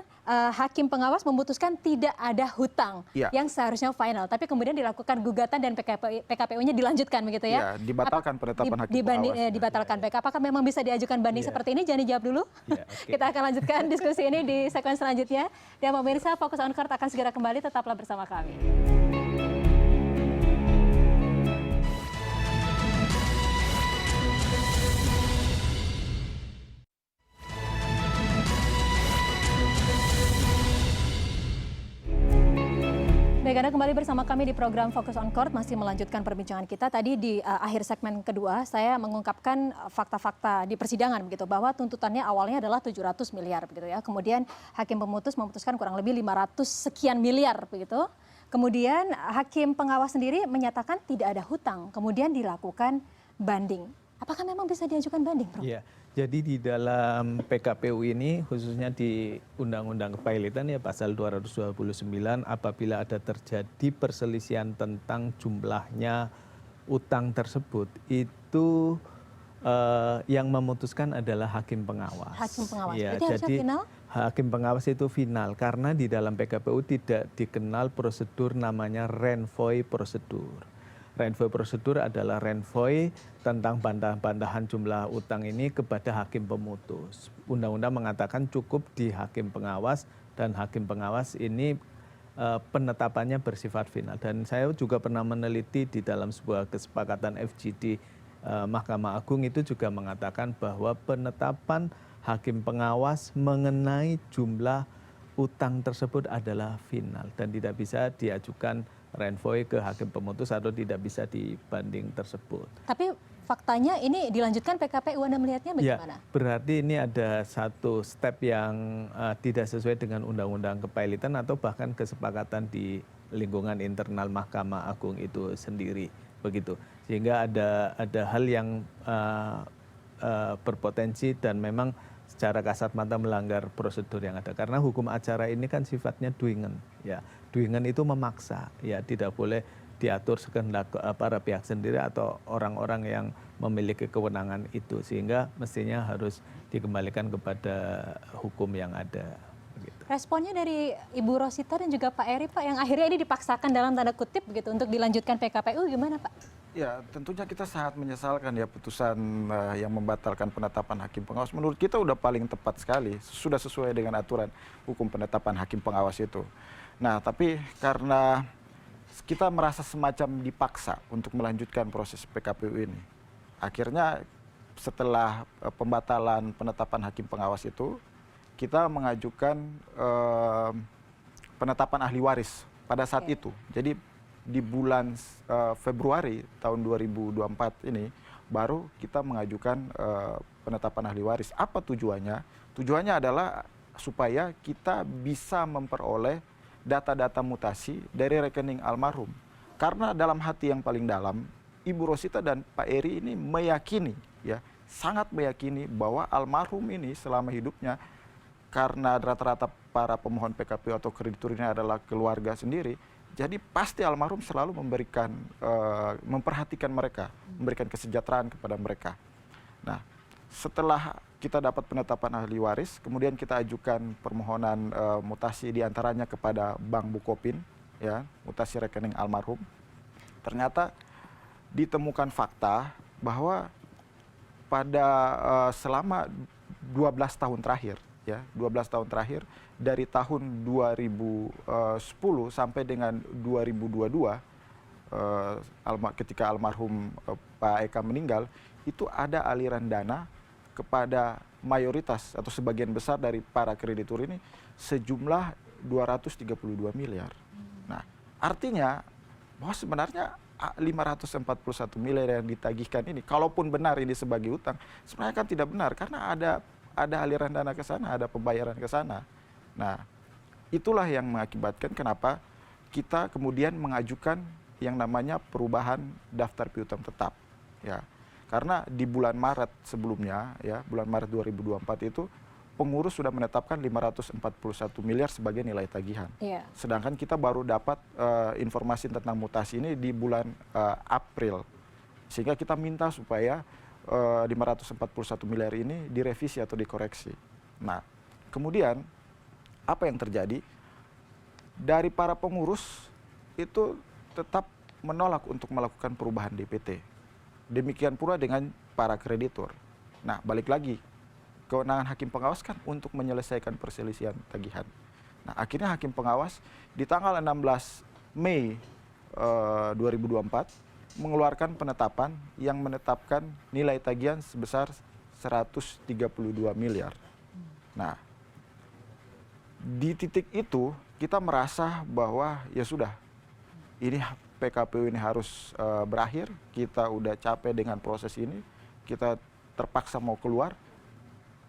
hakim pengawas memutuskan tidak ada hutang yang seharusnya final. Tapi kemudian dilakukan gugatan dan PKPU-nya dilanjutkan begitu ya. Iya, dibatalkan penetapan hakim pengawas. Dibatalkan PK. Apakah memang bisa diajukan banding seperti ini? Jangan dijawab dulu. Kita akan lanjutkan diskusi ini di segmen selanjutnya. Dan pemirsa, Fokus on Court akan segera kembali. Tetaplah bersama kami. Baik, Anda kembali bersama kami di program Fokus on Court, masih melanjutkan perbincangan kita. Tadi di akhir segmen kedua, saya mengungkapkan fakta-fakta di persidangan begitu, bahwa tuntutannya awalnya adalah 700 miliar begitu ya. Kemudian hakim pemutus memutuskan kurang lebih 500 sekian miliar begitu. Kemudian hakim pengawas sendiri menyatakan tidak ada hutang. Kemudian dilakukan banding. Apakah memang bisa diajukan banding, Prof? Iya, jadi di dalam PKPU ini khususnya di Undang-Undang Kepailitan ya pasal 229 apabila ada terjadi perselisihan tentang jumlahnya utang tersebut itu yang memutuskan adalah hakim pengawas. Hakim pengawas. Ya, Berarti harusnya jadi final? hakim pengawas itu final karena di dalam PKPU tidak dikenal prosedur namanya renvoy prosedur. Renvoy prosedur adalah renvoy tentang bantahan jumlah utang ini kepada hakim pemutus. Undang-undang mengatakan cukup di hakim pengawas dan hakim pengawas ini penetapannya bersifat final. Dan saya juga pernah meneliti di dalam sebuah kesepakatan FGD Mahkamah Agung itu juga mengatakan bahwa penetapan hakim pengawas mengenai jumlah utang tersebut adalah final dan tidak bisa diajukan renvoy ke hakim pemutus atau tidak bisa dibanding tersebut. Tapi faktanya ini dilanjutkan PKPU, Anda melihatnya bagaimana? Ya, berarti ini ada satu step yang tidak sesuai dengan Undang-Undang Kepailitan atau bahkan kesepakatan di lingkungan internal Mahkamah Agung itu sendiri, begitu. Sehingga ada hal yang berpotensi dan memang secara kasat mata melanggar prosedur yang ada. Karena hukum acara ini kan sifatnya doingen, ya. Doingen itu memaksa, ya tidak boleh diatur sekehendak para pihak sendiri atau orang-orang yang memiliki kewenangan itu, sehingga mestinya harus dikembalikan kepada hukum yang ada. Begitu. Responnya dari Ibu Rosita dan juga Pak Eri, Pak, yang akhirnya ini dipaksakan dalam tanda kutip begitu untuk dilanjutkan PKPU, gimana Pak? Ya, tentunya kita sangat menyesalkan ya putusan yang membatalkan penetapan hakim pengawas. Menurut kita udah paling tepat sekali, sudah sesuai dengan aturan hukum penetapan hakim pengawas itu. Nah, tapi karena kita merasa semacam dipaksa untuk melanjutkan proses PKPU ini, akhirnya setelah pembatalan penetapan hakim pengawas itu, kita mengajukan penetapan ahli waris pada saat itu. Jadi di bulan Februari tahun 2024 ini baru kita mengajukan penetapan ahli waris. Apa tujuannya? Tujuannya adalah supaya kita bisa memperoleh data-data mutasi dari rekening almarhum. Karena dalam hati yang paling dalam, Ibu Rosita dan Pak Eri ini meyakini, ya, sangat meyakini bahwa almarhum ini selama hidupnya, karena rata-rata para pemohon PKPU atau kreditur ini adalah keluarga sendiri, jadi pasti almarhum selalu memberikan, memperhatikan mereka, memberikan kesejahteraan kepada mereka. Nah, setelah kita dapat penetapan ahli waris, kemudian kita ajukan permohonan mutasi diantaranya kepada Bank Bukopin, ya, mutasi rekening almarhum. Ternyata ditemukan fakta bahwa pada selama 12 tahun terakhir, ya, 12 tahun terakhir dari tahun 2010 sampai dengan 2022 ketika almarhum Pak Eka meninggal, itu ada aliran dana kepada mayoritas atau sebagian besar dari para kreditur ini sejumlah 232 miliar. Nah, artinya bahwa sebenarnya 541 miliar yang ditagihkan ini, kalaupun benar ini sebagai utang, sebenarnya kan tidak benar karena ada aliran dana ke sana, ada pembayaran ke sana. Nah, itulah yang mengakibatkan kenapa kita kemudian mengajukan yang namanya perubahan daftar piutang tetap, ya. Karena di bulan Maret sebelumnya, ya, bulan Maret 2024 itu pengurus sudah menetapkan 541 miliar sebagai nilai tagihan. Iya. Sedangkan kita baru dapat informasi tentang mutasi ini di bulan April. Sehingga kita minta supaya 541 miliar ini direvisi atau dikoreksi. Nah, kemudian apa yang terjadi? Dari para pengurus itu tetap menolak untuk melakukan perubahan DPT. Demikian pula dengan para kreditur. Nah, balik lagi, kewenangan hakim pengawas kan untuk menyelesaikan perselisihan tagihan. Nah, akhirnya hakim pengawas di tanggal 16 Mei 2024 mengeluarkan penetapan yang menetapkan nilai tagihan sebesar 132 miliar. Nah, di titik itu kita merasa bahwa ya sudah, ini PKPU ini harus berakhir, kita udah capek dengan proses ini, kita terpaksa mau keluar,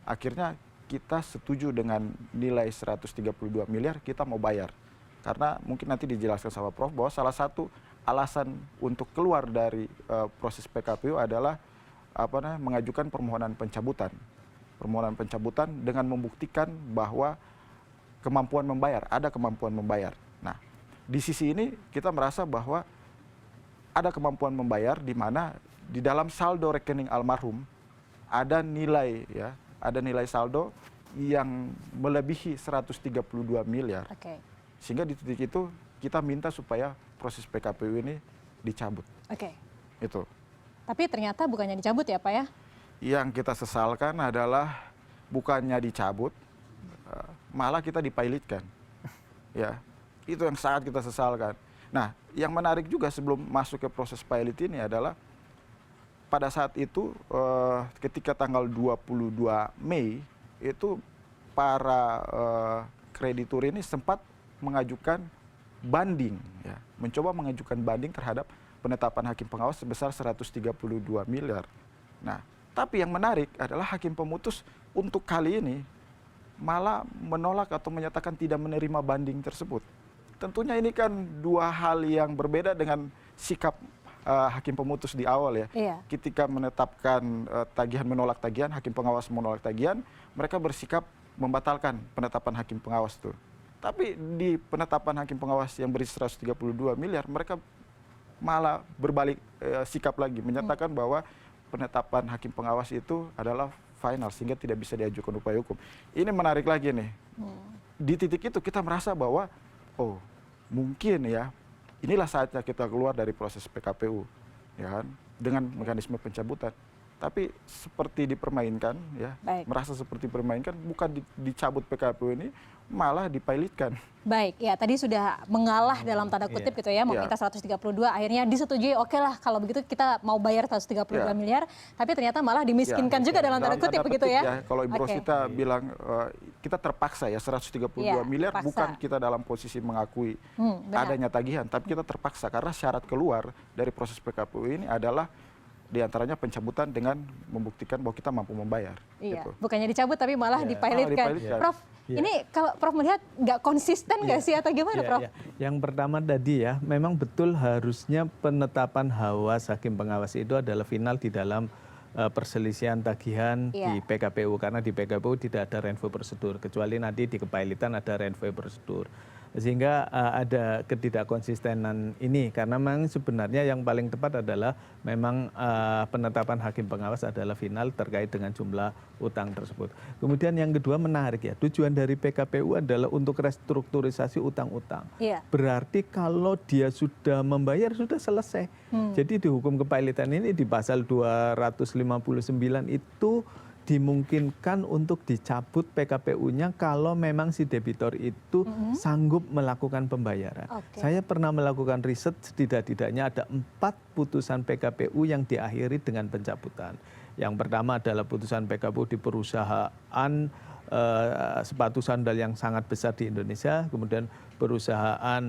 akhirnya kita setuju dengan nilai 132 miliar, kita mau bayar. Karena mungkin nanti dijelaskan sama Prof bahwa salah satu alasan untuk keluar dari proses PKPU adalah mengajukan permohonan pencabutan. Permohonan pencabutan dengan membuktikan bahwa ada kemampuan membayar. Nah, di sisi ini kita merasa bahwa ada kemampuan membayar di mana di dalam saldo rekening almarhum ada nilai saldo yang melebihi 132 miliar. Oke. Sehingga di titik itu kita minta supaya proses PKPU ini dicabut. Oke. Itu. Tapi ternyata bukannya dicabut ya Pak ya? Yang kita sesalkan adalah bukannya dicabut, malah kita dipilotkan. Ya, itu yang sangat kita sesalkan. Nah, yang menarik juga sebelum masuk ke proses pilot ini adalah pada saat itu ketika tanggal 22 Mei itu para kreditur ini sempat mengajukan banding, ya, mencoba mengajukan banding terhadap penetapan hakim pengawas sebesar 132 miliar. Nah, tapi yang menarik adalah hakim pemutus untuk kali ini malah menolak atau menyatakan tidak menerima banding tersebut. Tentunya ini kan dua hal yang berbeda dengan sikap hakim pemutus di awal ya. Iya. Ketika menetapkan tagihan, menolak tagihan, hakim pengawas menolak tagihan, mereka bersikap membatalkan penetapan hakim pengawas itu. Tapi di penetapan hakim pengawas yang berisi 132 miliar, mereka malah berbalik sikap lagi, menyatakan bahwa penetapan hakim pengawas itu adalah final sehingga tidak bisa diajukan upaya hukum. Ini menarik lagi nih. Di titik itu kita merasa bahwa oh, mungkin ya inilah saatnya kita keluar dari proses PKPU, ya kan, dengan mekanisme pencabutan. Tapi seperti dipermainkan, ya, Baik. merasa seperti dipermainkan, bukan dicabut PKPU ini, malah dipilotkan. Baik, ya tadi sudah mengalah dalam tanda kutip gitu ya, meminta 132, akhirnya disetujui, oke lah kalau begitu kita mau bayar 132 miliar, tapi ternyata malah dimiskinkan juga dalam tanda kutip begitu ya. Kalau Ibu Rosita bilang kita terpaksa ya 132 miliar, terpaksa. bukan kita dalam posisi mengakui Benar. adanya tagihan, tapi kita terpaksa karena syarat keluar dari proses PKPU ini adalah diantaranya pencabutan dengan membuktikan bahwa kita mampu membayar. Iya, Gitu. bukannya dicabut tapi malah dipilotkan. dipilotkan. Prof, ini kalau Prof melihat nggak konsisten nggak sih atau gimana Prof? Yang pertama tadi ya, memang betul harusnya penetapan hawas hakim pengawas itu adalah final di dalam perselisihan tagihan di PKPU, karena di PKPU tidak ada renvo prosedur, kecuali nanti di kepailitan ada renvo prosedur. Sehingga ada ketidakkonsistenan ini, karena memang sebenarnya yang paling tepat adalah memang penetapan hakim pengawas adalah final terkait dengan jumlah utang tersebut. Kemudian yang kedua menarik ya, tujuan dari PKPU adalah untuk restrukturisasi utang-utang. Berarti kalau dia sudah membayar sudah selesai. Jadi di hukum kepailitan ini di pasal 259 itu dimungkinkan untuk dicabut PKPU-nya kalau memang si debitor itu sanggup melakukan pembayaran. Saya pernah melakukan riset, setidak-tidaknya ada 4 putusan PKPU yang diakhiri dengan pencabutan. Yang pertama adalah putusan PKPU di perusahaan sepatu sandal yang sangat besar di Indonesia, kemudian perusahaan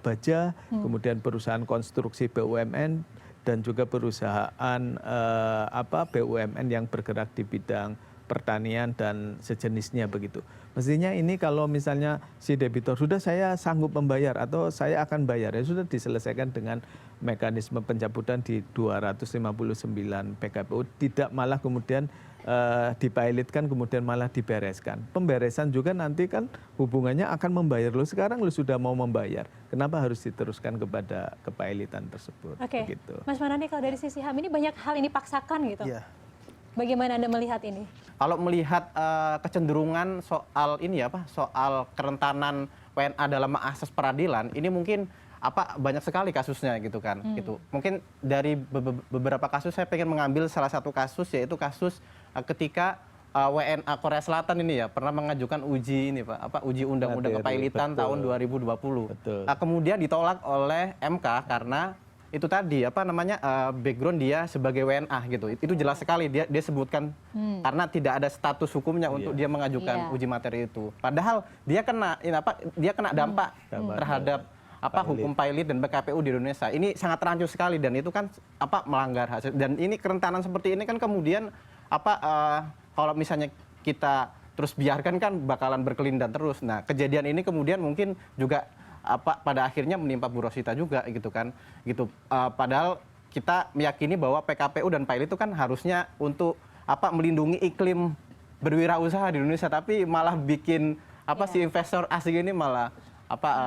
baja, kemudian perusahaan konstruksi BUMN, dan juga perusahaan BUMN yang bergerak di bidang pertanian dan sejenisnya begitu. Mestinya ini kalau misalnya si debitor sudah saya sanggup membayar atau saya akan bayar, ya sudah diselesaikan dengan mekanisme pencabutan di 259 PKPU, tidak malah kemudian dipilotkan kemudian malah dibereskan. Pemberesan juga nanti kan hubungannya akan membayar. Lo sekarang lo sudah mau membayar, kenapa harus diteruskan kepada kepilotan tersebut? Oke. Begitu. Mas Manani, kalau dari sisi HAM ini banyak hal ini paksakan gitu. Iya. Bagaimana Anda melihat ini? Kalau melihat kecenderungan soal ini ya soal kerentanan WNA dalam mengakses peradilan, ini mungkin banyak sekali kasusnya gitu kan. Gitu. Mungkin dari beberapa kasus saya pengen mengambil salah satu kasus, yaitu kasus ketika WNA Korea Selatan ini ya pernah mengajukan uji ini Pak, uji undang-undang kepailitan tahun 2020. Kemudian ditolak oleh MK karena itu tadi background dia sebagai WNA gitu. Itu jelas sekali dia sebutkan karena tidak ada status hukumnya untuk dia mengajukan uji materi itu. Padahal dia kena dampak terhadap hukum pilot dan PKPU di Indonesia. Ini sangat rancu sekali dan itu kan melanggar hasil. Dan ini kerentanan seperti ini kan kemudian kalau misalnya kita terus biarkan kan bakalan berkelindan terus. Nah, kejadian ini kemudian mungkin juga pada akhirnya menimpa Bu Rosita juga gitu kan. Gitu. Padahal kita meyakini bahwa PKPU dan pilot itu kan harusnya untuk melindungi iklim berwirausaha di Indonesia, tapi malah bikin si investor asing ini malah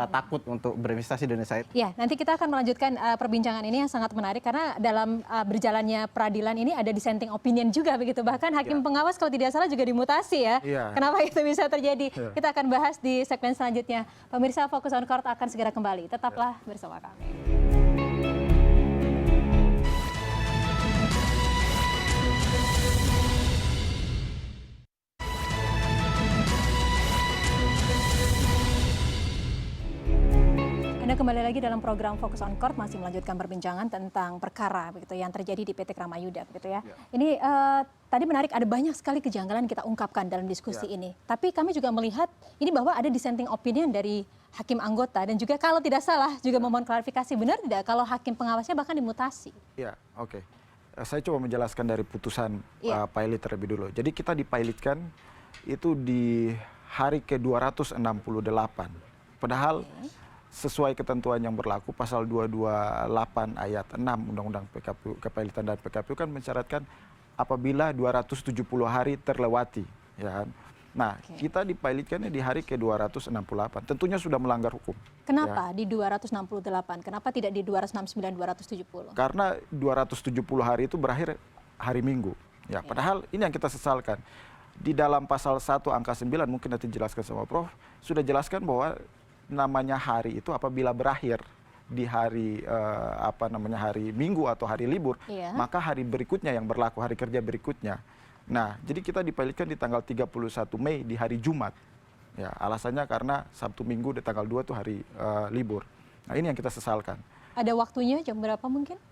takut untuk berinvestasi di Indonesia. Ya, nanti kita akan melanjutkan perbincangan ini yang sangat menarik karena dalam berjalannya peradilan ini ada dissenting opinion juga begitu. Bahkan hakim pengawas kalau tidak salah juga dimutasi ya. Kenapa itu bisa terjadi? Kita akan bahas di segmen selanjutnya. Pemirsa Fokus on Court akan segera kembali. Tetaplah bersama kami. Anda kembali lagi dalam program Fokus on Court, masih melanjutkan perbincangan tentang perkara begitu yang terjadi di PT Kramayuda begitu ya. Ini tadi menarik, ada banyak sekali kejanggalan kita ungkapkan dalam diskusi ini. Tapi kami juga melihat ini bahwa ada dissenting opinion dari hakim anggota dan juga kalau tidak salah juga memohon klarifikasi, benar tidak kalau hakim pengawasnya bahkan dimutasi? Ya, oke. Saya coba menjelaskan dari putusan pilot terlebih dulu. Jadi kita dipilotkan itu di hari ke-268. Padahal sesuai ketentuan yang berlaku pasal 228 ayat 6 Undang-Undang PKPU, kepilotan dan PKPU kan mensyaratkan apabila 270 hari terlewati, ya kan. Nah, kita dipilotkannya di hari ke-268. Tentunya sudah melanggar hukum. Kenapa di 268? Kenapa tidak di 269, 270? Karena 270 hari itu berakhir hari Minggu. Ya, padahal ini yang kita sesalkan. Di dalam pasal 1 angka 9 mungkin nanti jelaskan sama Prof, sudah jelaskan bahwa namanya hari itu apabila berakhir di hari hari Minggu atau hari libur, maka hari berikutnya yang berlaku, hari kerja berikutnya. Nah, jadi kita dipilotkan di tanggal 31 Mei di hari Jumat. Ya, alasannya karena Sabtu Minggu di tanggal 2 itu hari libur. Nah, ini yang kita sesalkan. Ada waktunya jam berapa mungkin?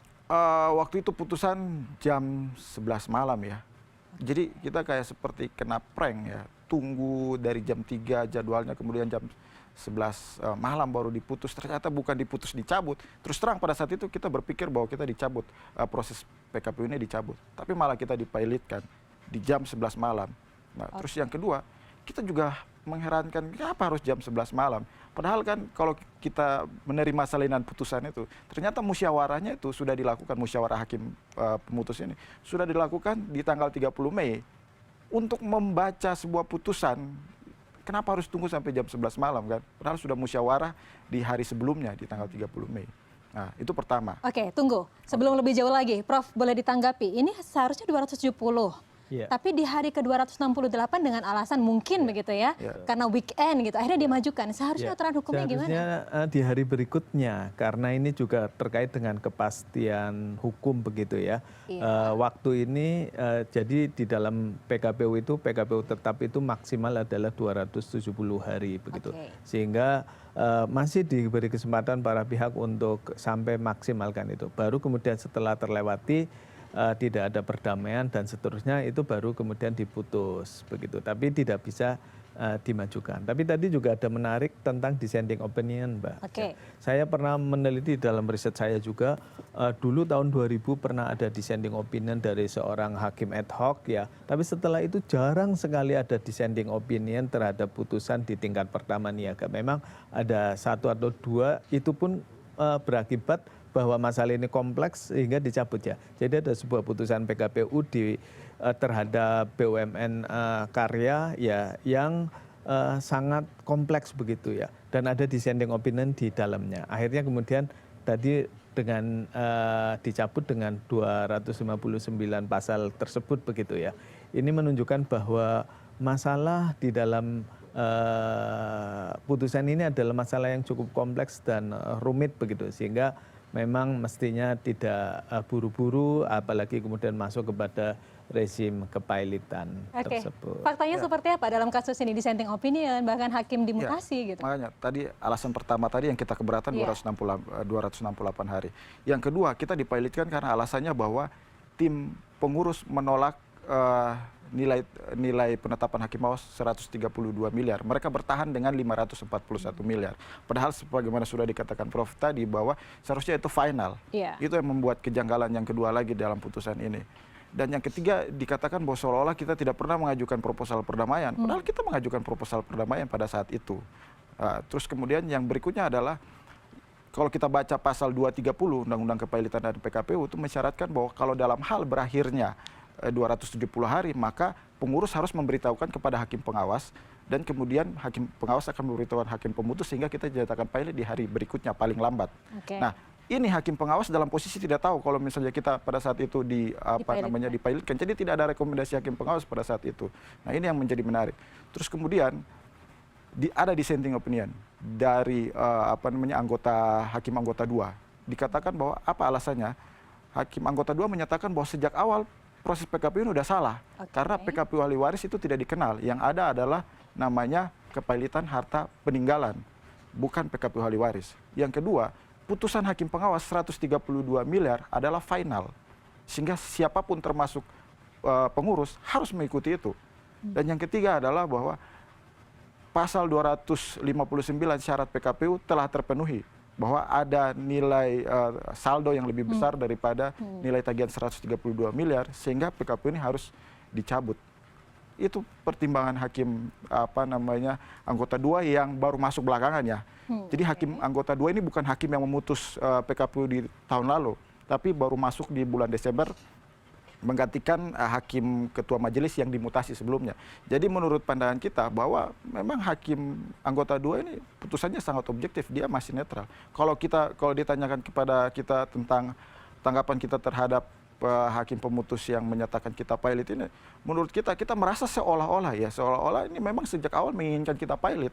Waktu itu putusan jam 11 malam ya. Jadi kita kayak seperti kena prank ya. Tunggu dari jam 3 jadwalnya, kemudian jam 11 malam baru diputus. Ternyata bukan diputus, dicabut. Terus terang pada saat itu kita berpikir bahwa kita dicabut, proses PKPU ini dicabut. Tapi malah kita dipilotkan di jam 11 malam. Nah, terus yang kedua, kita juga mengherankan kenapa harus jam 11 malam. Padahal kan kalau kita menerima salinan putusan itu, ternyata musyawarahnya itu sudah dilakukan, musyawarah hakim pemutus ini sudah dilakukan di tanggal 30 Mei. Untuk membaca sebuah putusan, kenapa harus tunggu sampai jam 11 malam kan? Padahal sudah musyawarah di hari sebelumnya di tanggal 30 Mei. Nah, itu pertama. Oke, tunggu. Sebelum lebih jauh lagi, Prof boleh ditanggapi. Ini seharusnya 270. Tapi di hari ke-268 dengan alasan mungkin begitu ya, karena weekend gitu, akhirnya dimajukan. Seharusnya aturan hukumnya gimana? Seharusnya di hari berikutnya, karena ini juga terkait dengan kepastian hukum begitu ya. Waktu ini jadi di dalam PKPU itu, PKPU tetap itu maksimal adalah 270 hari begitu. Sehingga masih diberi kesempatan para pihak untuk sampai maksimalkan itu. Baru kemudian setelah terlewati tidak ada perdamaian dan seterusnya itu baru kemudian diputus begitu, tapi tidak bisa dimajukan. Tapi tadi juga ada menarik tentang dissenting opinion, Mbak. Saya pernah meneliti dalam riset saya juga, dulu tahun 2000 pernah ada dissenting opinion dari seorang hakim ad hoc ya, tapi setelah itu jarang sekali ada dissenting opinion terhadap putusan di tingkat pertama niaga. Memang ada 1 atau 2, itu pun berakibat bahwa masalah ini kompleks sehingga dicabut ya. Jadi ada sebuah putusan PKPU terhadap BUMN karya ya yang sangat kompleks begitu ya. Dan ada dissenting opinion di dalamnya. Akhirnya kemudian tadi dengan dicabut dengan 259 pasal tersebut begitu ya. Ini menunjukkan bahwa masalah di dalam putusan ini adalah masalah yang cukup kompleks dan rumit begitu, sehingga memang mestinya tidak buru-buru, apalagi kemudian masuk kepada rezim kepilotan tersebut. Faktanya seperti apa dalam kasus ini, dissenting opinion, bahkan hakim dimutasi gitu? Makanya tadi alasan pertama tadi yang kita keberatan 268 hari. Yang kedua, kita dipilotkan karena alasannya bahwa tim pengurus menolak nilai penetapan hakim awas 132 miliar. Mereka bertahan dengan 541 miliar. Padahal sebagaimana sudah dikatakan Prof tadi bahwa seharusnya itu final. Itu yang membuat kejanggalan yang kedua lagi dalam putusan ini. Dan yang ketiga dikatakan bahwa seolah-olah kita tidak pernah mengajukan proposal perdamaian. Padahal kita mengajukan proposal perdamaian pada saat itu. Terus kemudian yang berikutnya adalah kalau kita baca pasal 230 Undang-Undang Kepailitan dan PKPU itu mensyaratkan bahwa kalau dalam hal berakhirnya 270 hari, maka pengurus harus memberitahukan kepada hakim pengawas dan kemudian hakim pengawas akan memberitahukan hakim pemutus sehingga kita dinyatakan pilot di hari berikutnya paling lambat. Nah, ini hakim pengawas dalam posisi tidak tahu kalau misalnya kita pada saat itu dipilotkan. Jadi tidak ada rekomendasi hakim pengawas pada saat itu. Nah, ini yang menjadi menarik. Terus kemudian ada dissenting opinion dari hakim anggota 2. Dikatakan bahwa apa alasannya? Hakim anggota 2 menyatakan bahwa sejak awal proses PKPU ini sudah salah. Karena PKPU ahli waris itu tidak dikenal. Yang ada adalah namanya kepailitan harta peninggalan, bukan PKPU ahli waris. Yang kedua, putusan hakim pengawas 132 miliar adalah final. Sehingga siapapun termasuk pengurus harus mengikuti itu. Dan yang ketiga adalah bahwa pasal 259 syarat PKPU telah terpenuhi, bahwa ada nilai saldo yang lebih besar daripada nilai tagihan 132 miliar sehingga PKPU ini harus dicabut. Itu pertimbangan hakim anggota 2 yang baru masuk belakangan ya. Jadi hakim anggota 2 ini bukan hakim yang memutus PKPU di tahun lalu, tapi baru masuk di bulan Desember menggantikan hakim ketua majelis yang dimutasi sebelumnya. Jadi menurut pandangan kita bahwa memang hakim anggota 2 ini putusannya sangat objektif, dia masih netral. Kalau ditanyakan kepada kita tentang tanggapan kita terhadap hakim pemutus yang menyatakan kita pilot ini, menurut kita merasa seolah-olah ini memang sejak awal menginginkan kita pilot.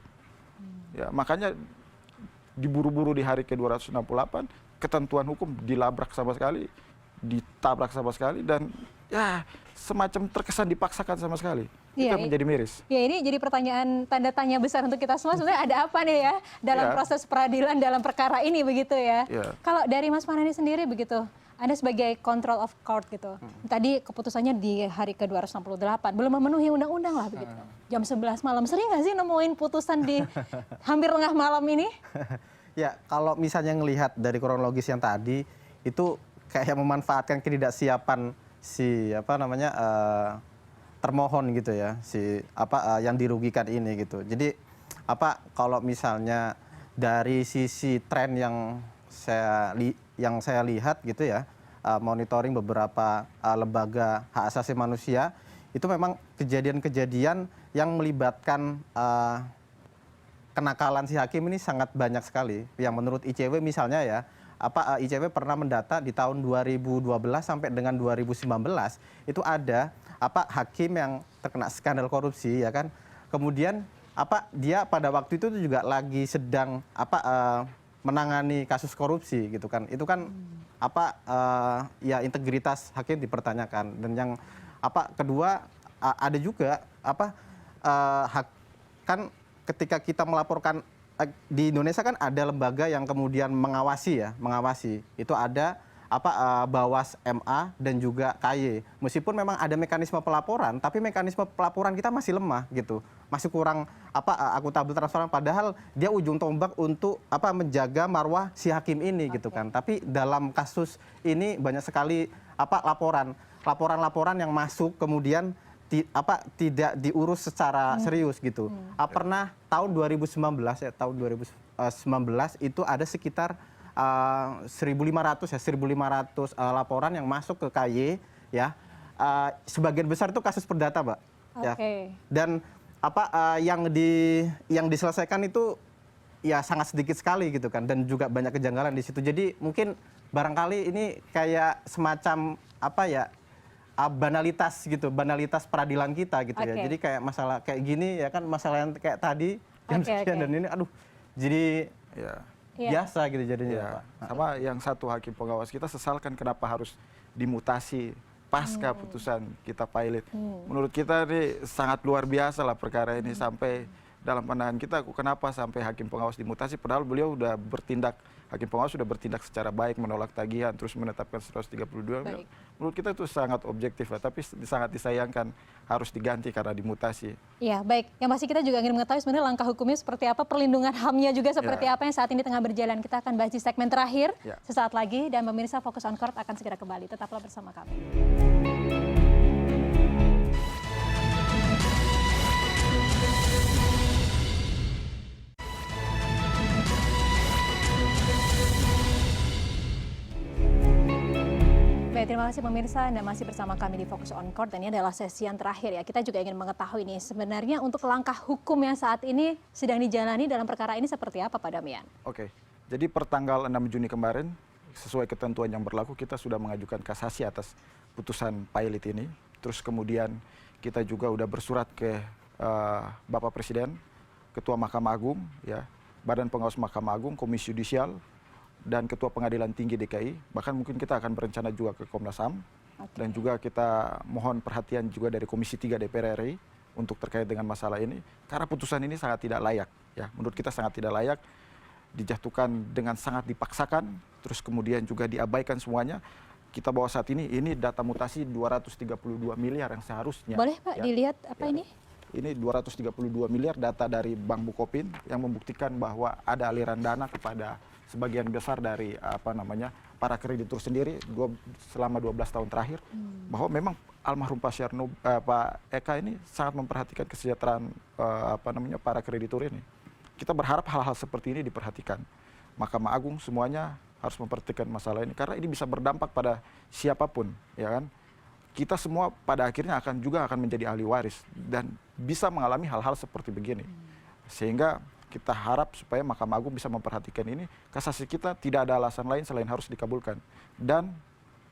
Ya, makanya diburu-buru di hari ke-268, ketentuan hukum ditabrak sama sekali dan ya semacam terkesan dipaksakan sama sekali. Itu menjadi miris. Ya, ini jadi pertanyaan tanda tanya besar untuk kita semua. Sebenarnya ada apa nih ya dalam proses peradilan dalam perkara ini begitu ya. Kalau dari Mas Farhani sendiri begitu, Anda sebagai control of court gitu. Tadi keputusannya di hari ke-268, belum memenuhi undang-undang lah begitu. Jam 11 malam, sering nggak sih nemuin putusan di hampir tengah malam ini? Ya, kalau misalnya ngelihat dari kronologis yang tadi, itu kayak memanfaatkan ketidaksiapan termohon gitu ya, yang dirugikan ini gitu. Jadi kalau misalnya dari sisi tren yang saya lihat gitu ya, monitoring beberapa lembaga hak asasi manusia, itu memang kejadian-kejadian yang melibatkan kenakalan si hakim ini sangat banyak sekali. Yang menurut ICW misalnya ya, ICW pernah mendata di tahun 2012 sampai dengan 2019 itu ada hakim yang terkena skandal korupsi ya kan. Kemudian dia pada waktu itu juga lagi sedang menangani kasus korupsi gitu kan. Itu kan ya integritas hakim dipertanyakan. Dan yang kedua ada juga kan ketika kita melaporkan di Indonesia kan ada lembaga yang kemudian mengawasi. Itu ada Bawas MA dan juga KY. Meskipun memang ada mekanisme pelaporan, tapi mekanisme pelaporan kita masih lemah gitu. Masih kurang akuntabel, transparan, padahal dia ujung tombak untuk menjaga marwah si hakim ini gitu kan. Tapi dalam kasus ini banyak sekali laporan yang masuk kemudian tidak diurus secara serius gitu. Pernah tahun 2019 itu ada sekitar 1.500 laporan yang masuk ke KY ya. Sebagian besar itu kasus perdata, Mbak. Ya. Dan yang diselesaikan itu ya sangat sedikit sekali gitu kan, dan juga banyak kejanggalan di situ. Jadi mungkin barangkali ini kayak semacam banalitas gitu, banalitas peradilan kita gitu ya. Jadi kayak masalah kayak gini ya kan, masalah yang kayak tadi dan ini jadi biasa gitu jadinya. Sama yang satu hakim pengawas kita sesalkan kenapa harus dimutasi pasca putusan kita pilot. Menurut kita ini sangat luar biasa lah perkara ini, sampai dalam pandangan kita kenapa sampai hakim pengawas dimutasi padahal beliau hakim pengawas sudah bertindak secara baik, menolak tagihan, terus menetapkan 132. Menurut kita itu sangat objektif lah, tapi sangat disayangkan harus diganti karena dimutasi. Iya, baik. Yang pasti kita juga ingin mengetahui sebenarnya langkah hukumnya seperti apa, perlindungan HAM-nya juga seperti apa yang saat ini tengah berjalan. Kita akan bahas di segmen terakhir sesaat lagi, dan pemirsa Fokus on Court akan segera kembali. Tetaplah bersama kami. terima kasih pemirsa. Anda masih bersama kami di Fokus on Court dan ini adalah sesi yang terakhir ya. Kita juga ingin mengetahui nih sebenarnya untuk langkah hukum yang saat ini sedang dijalani dalam perkara ini seperti apa Pak Damian? Oke, jadi pertanggal 6 Juni kemarin sesuai ketentuan yang berlaku kita sudah mengajukan kasasi atas putusan Pilot ini. Terus kemudian kita juga udah bersurat ke Bapak Presiden, Ketua Mahkamah Agung, ya, Badan Pengawas Mahkamah Agung, Komisi Yudisial, dan Ketua Pengadilan Tinggi DKI. Bahkan mungkin kita akan berencana juga ke Komnas HAM. Dan juga kita mohon perhatian juga dari Komisi 3 DPR RI untuk terkait dengan masalah ini. Karena putusan ini sangat tidak layak. Ya, menurut kita sangat tidak layak, dijatuhkan dengan sangat dipaksakan, terus kemudian juga diabaikan semuanya. Kita bawa saat ini data mutasi 232 miliar yang seharusnya. Boleh Pak dilihat apa ini? Ini 232 miliar data dari Bank Bukopin yang membuktikan bahwa ada aliran dana kepada sebagian besar dari para kreditur sendiri selama 12 tahun terakhir, bahwa memang almarhum Pak Eka ini sangat memperhatikan kesejahteraan para kreditur ini. Kita berharap hal-hal seperti ini diperhatikan. Mahkamah Agung semuanya harus memperhatikan masalah ini karena ini bisa berdampak pada siapapun, ya kan? Kita semua pada akhirnya akan menjadi ahli waris dan bisa mengalami hal-hal seperti begini. Sehingga kita harap supaya Mahkamah Agung bisa memperhatikan ini, kasasi kita tidak ada alasan lain selain harus dikabulkan. Dan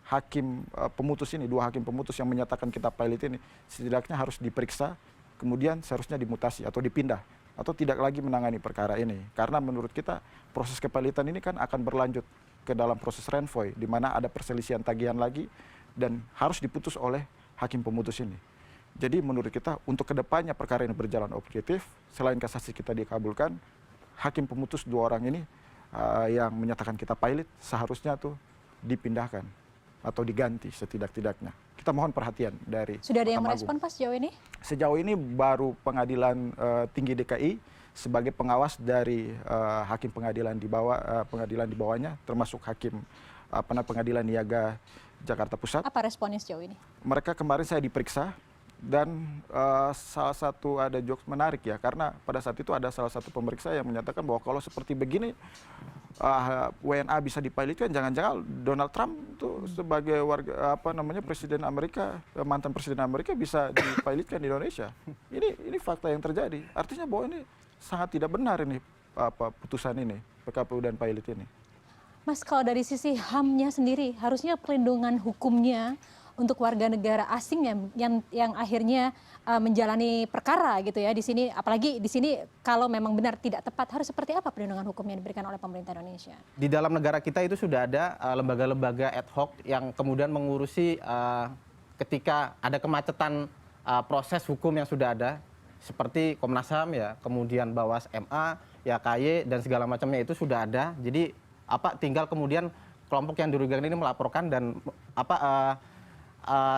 hakim pemutus ini, 2 hakim pemutus yang menyatakan kita Pilot ini, setidaknya harus diperiksa, kemudian seharusnya dimutasi atau dipindah, atau tidak lagi menangani perkara ini. Karena menurut kita proses kepilotan ini kan akan berlanjut ke dalam proses renvoy, di mana ada perselisihan tagihan lagi, dan harus diputus oleh hakim pemutus ini. Jadi menurut kita untuk kedepannya perkara ini berjalan objektif, selain kasasi kita dikabulkan, hakim pemutus 2 orang ini yang menyatakan kita Pilot seharusnya tuh dipindahkan atau diganti setidak-tidaknya. Kita mohon perhatian dari Sudah ada yang Mahkamah merespon Agung. Pak sejauh ini? Sejauh ini baru Pengadilan Tinggi DKI sebagai pengawas dari hakim pengadilan di bawahnya, termasuk hakim Pengadilan Niaga Jakarta Pusat. Apa responnya sejauh ini? Mereka kemarin saya diperiksa dan salah satu ada jokes menarik ya, karena pada saat itu ada salah satu pemeriksa yang menyatakan bahwa kalau seperti begini WNA bisa dipilotkan, jangan-jangan Donald Trump tuh sebagai presiden Amerika, mantan presiden Amerika bisa dipilotkan di Indonesia. Ini fakta yang terjadi. Artinya bahwa ini sangat tidak benar ini putusan ini PKPU dan Pilot ini. Mas, kalau dari sisi HAM-nya sendiri, harusnya perlindungan hukumnya untuk warga negara asing yang akhirnya menjalani perkara gitu ya di sini, apalagi di sini kalau memang benar tidak tepat, harus seperti apa perlindungan hukum yang diberikan oleh pemerintah Indonesia? Di dalam negara kita itu sudah ada lembaga-lembaga ad hoc yang kemudian mengurusi ketika ada kemacetan proses hukum yang sudah ada, seperti Komnas HAM ya, kemudian Bawas MA, ya KY dan segala macamnya itu sudah ada. Jadi tinggal kemudian kelompok yang dirugikan ini melaporkan, dan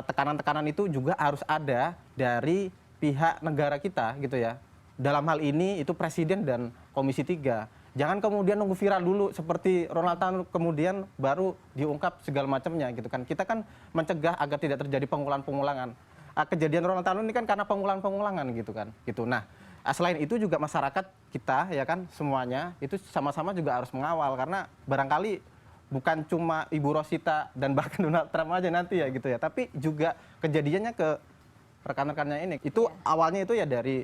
tekanan-tekanan itu juga harus ada dari pihak negara kita gitu ya. Dalam hal ini itu Presiden dan Komisi 3. Jangan kemudian nunggu viral dulu seperti Ronald Tanur kemudian baru diungkap segala macamnya gitu kan. Kita kan mencegah agar tidak terjadi pengulangan-pengulangan. Kejadian Ronald Tanur ini kan karena pengulangan-pengulangan gitu kan. Gitu. Nah, selain itu juga masyarakat kita ya kan semuanya itu sama-sama juga harus mengawal, karena barangkali bukan cuma Ibu Rosita dan bahkan Donald Trump aja nanti ya gitu ya, tapi juga kejadiannya ke rekan-rekannya ini. Itu awalnya itu ya dari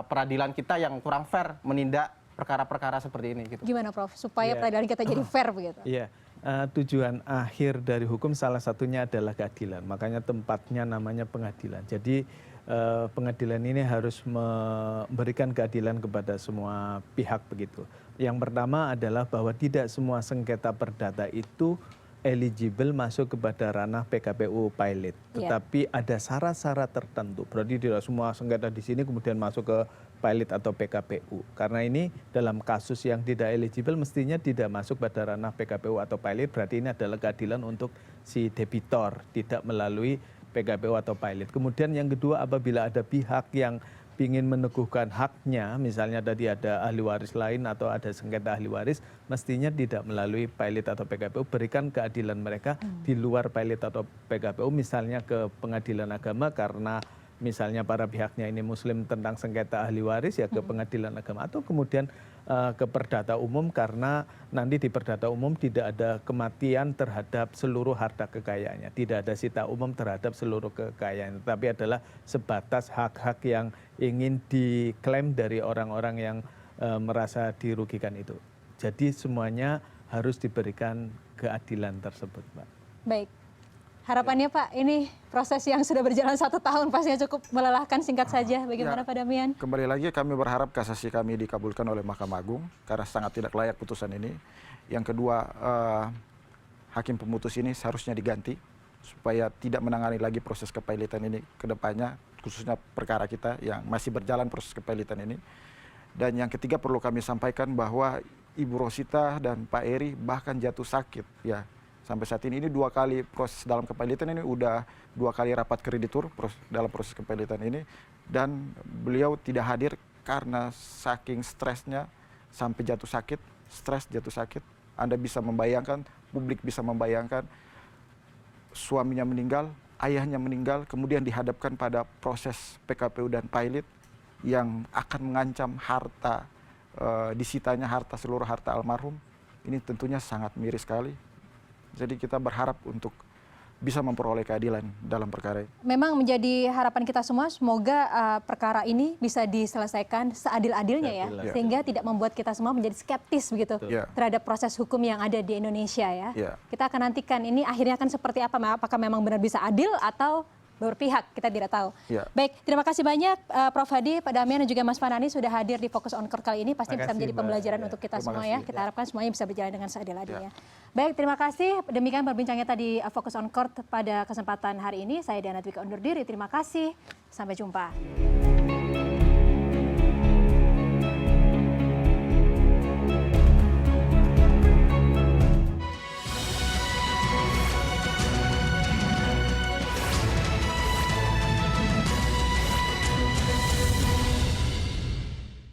peradilan kita yang kurang fair menindak perkara-perkara seperti ini gitu. Gimana Prof supaya peradilan kita jadi fair begitu? Iya. Tujuan akhir dari hukum salah satunya adalah keadilan. Makanya tempatnya namanya pengadilan. Jadi pengadilan ini harus memberikan keadilan kepada semua pihak begitu. Yang pertama adalah bahwa tidak semua sengketa perdata itu eligible masuk kepada ranah PKPU Pilot. Tetapi ada syarat-syarat tertentu. Berarti tidak semua sengketa di sini kemudian masuk ke Pilot atau PKPU. Karena ini dalam kasus yang tidak eligible mestinya tidak masuk pada ranah PKPU atau Pilot. Berarti ini adalah keadilan untuk si debitor, tidak melalui PKPU atau Pilot. Kemudian yang kedua, apabila ada pihak yang ingin meneguhkan haknya, misalnya tadi ada ahli waris lain atau ada sengketa ahli waris, mestinya tidak melalui Pilot atau PKPU, berikan keadilan mereka di luar Pilot atau PKPU, misalnya ke pengadilan agama karena misalnya para pihaknya ini Muslim tentang sengketa ahli waris ya ke pengadilan agama, atau kemudian ke perdata umum karena nanti di perdata umum tidak ada kematian terhadap seluruh harta kekayaannya, tidak ada sita umum terhadap seluruh kekayaan, tapi adalah sebatas hak-hak yang ingin diklaim dari orang-orang yang merasa dirugikan itu. Jadi semuanya harus diberikan keadilan tersebut, Pak. Baik. Harapannya Pak, ini proses yang sudah berjalan 1 tahun pastinya cukup melelahkan, singkat saja. Bagaimana Pak Damian? Kembali lagi kami berharap kasasi kami dikabulkan oleh Mahkamah Agung karena sangat tidak layak putusan ini. Yang kedua, hakim pemutus ini seharusnya diganti supaya tidak menangani lagi proses kepailitan ini ke depannya, khususnya perkara kita yang masih berjalan proses kepailitan ini. Dan yang ketiga perlu kami sampaikan bahwa Ibu Rosita dan Pak Eri bahkan jatuh sakit ya. Sampai saat ini 2 kali proses dalam kepailitan ini, udah 2 kali rapat kreditur dalam proses kepailitan ini, dan beliau tidak hadir karena saking stresnya sampai jatuh sakit, stres jatuh sakit. Anda bisa membayangkan, publik bisa membayangkan, suaminya meninggal, ayahnya meninggal, kemudian dihadapkan pada proses PKPU dan pailit yang akan mengancam harta, disitanya seluruh harta almarhum. Ini tentunya sangat miris sekali. Jadi kita berharap untuk bisa memperoleh keadilan dalam perkara ini. Memang menjadi harapan kita semua, semoga perkara ini bisa diselesaikan seadil-adilnya ya, sehingga tidak membuat kita semua menjadi skeptis begitu terhadap proses hukum yang ada di Indonesia ya. Kita akan nantikan ini akhirnya akan seperti apa, apakah memang benar bisa adil atau berpihak, kita tidak tahu. Baik, terima kasih banyak Prof. Hadi, Pak Damian, dan juga Mas Fanani sudah hadir di Fokus on Court kali ini. Pasti bisa menjadi pembelajaran untuk kita semua ya. Kita harapkan semuanya bisa berjalan dengan seadil-adilnya. Baik, terima kasih. Demikian perbincangnya tadi Fokus on Court pada kesempatan hari ini. Saya Diana Dwiqa undur diri. Terima kasih. Sampai jumpa.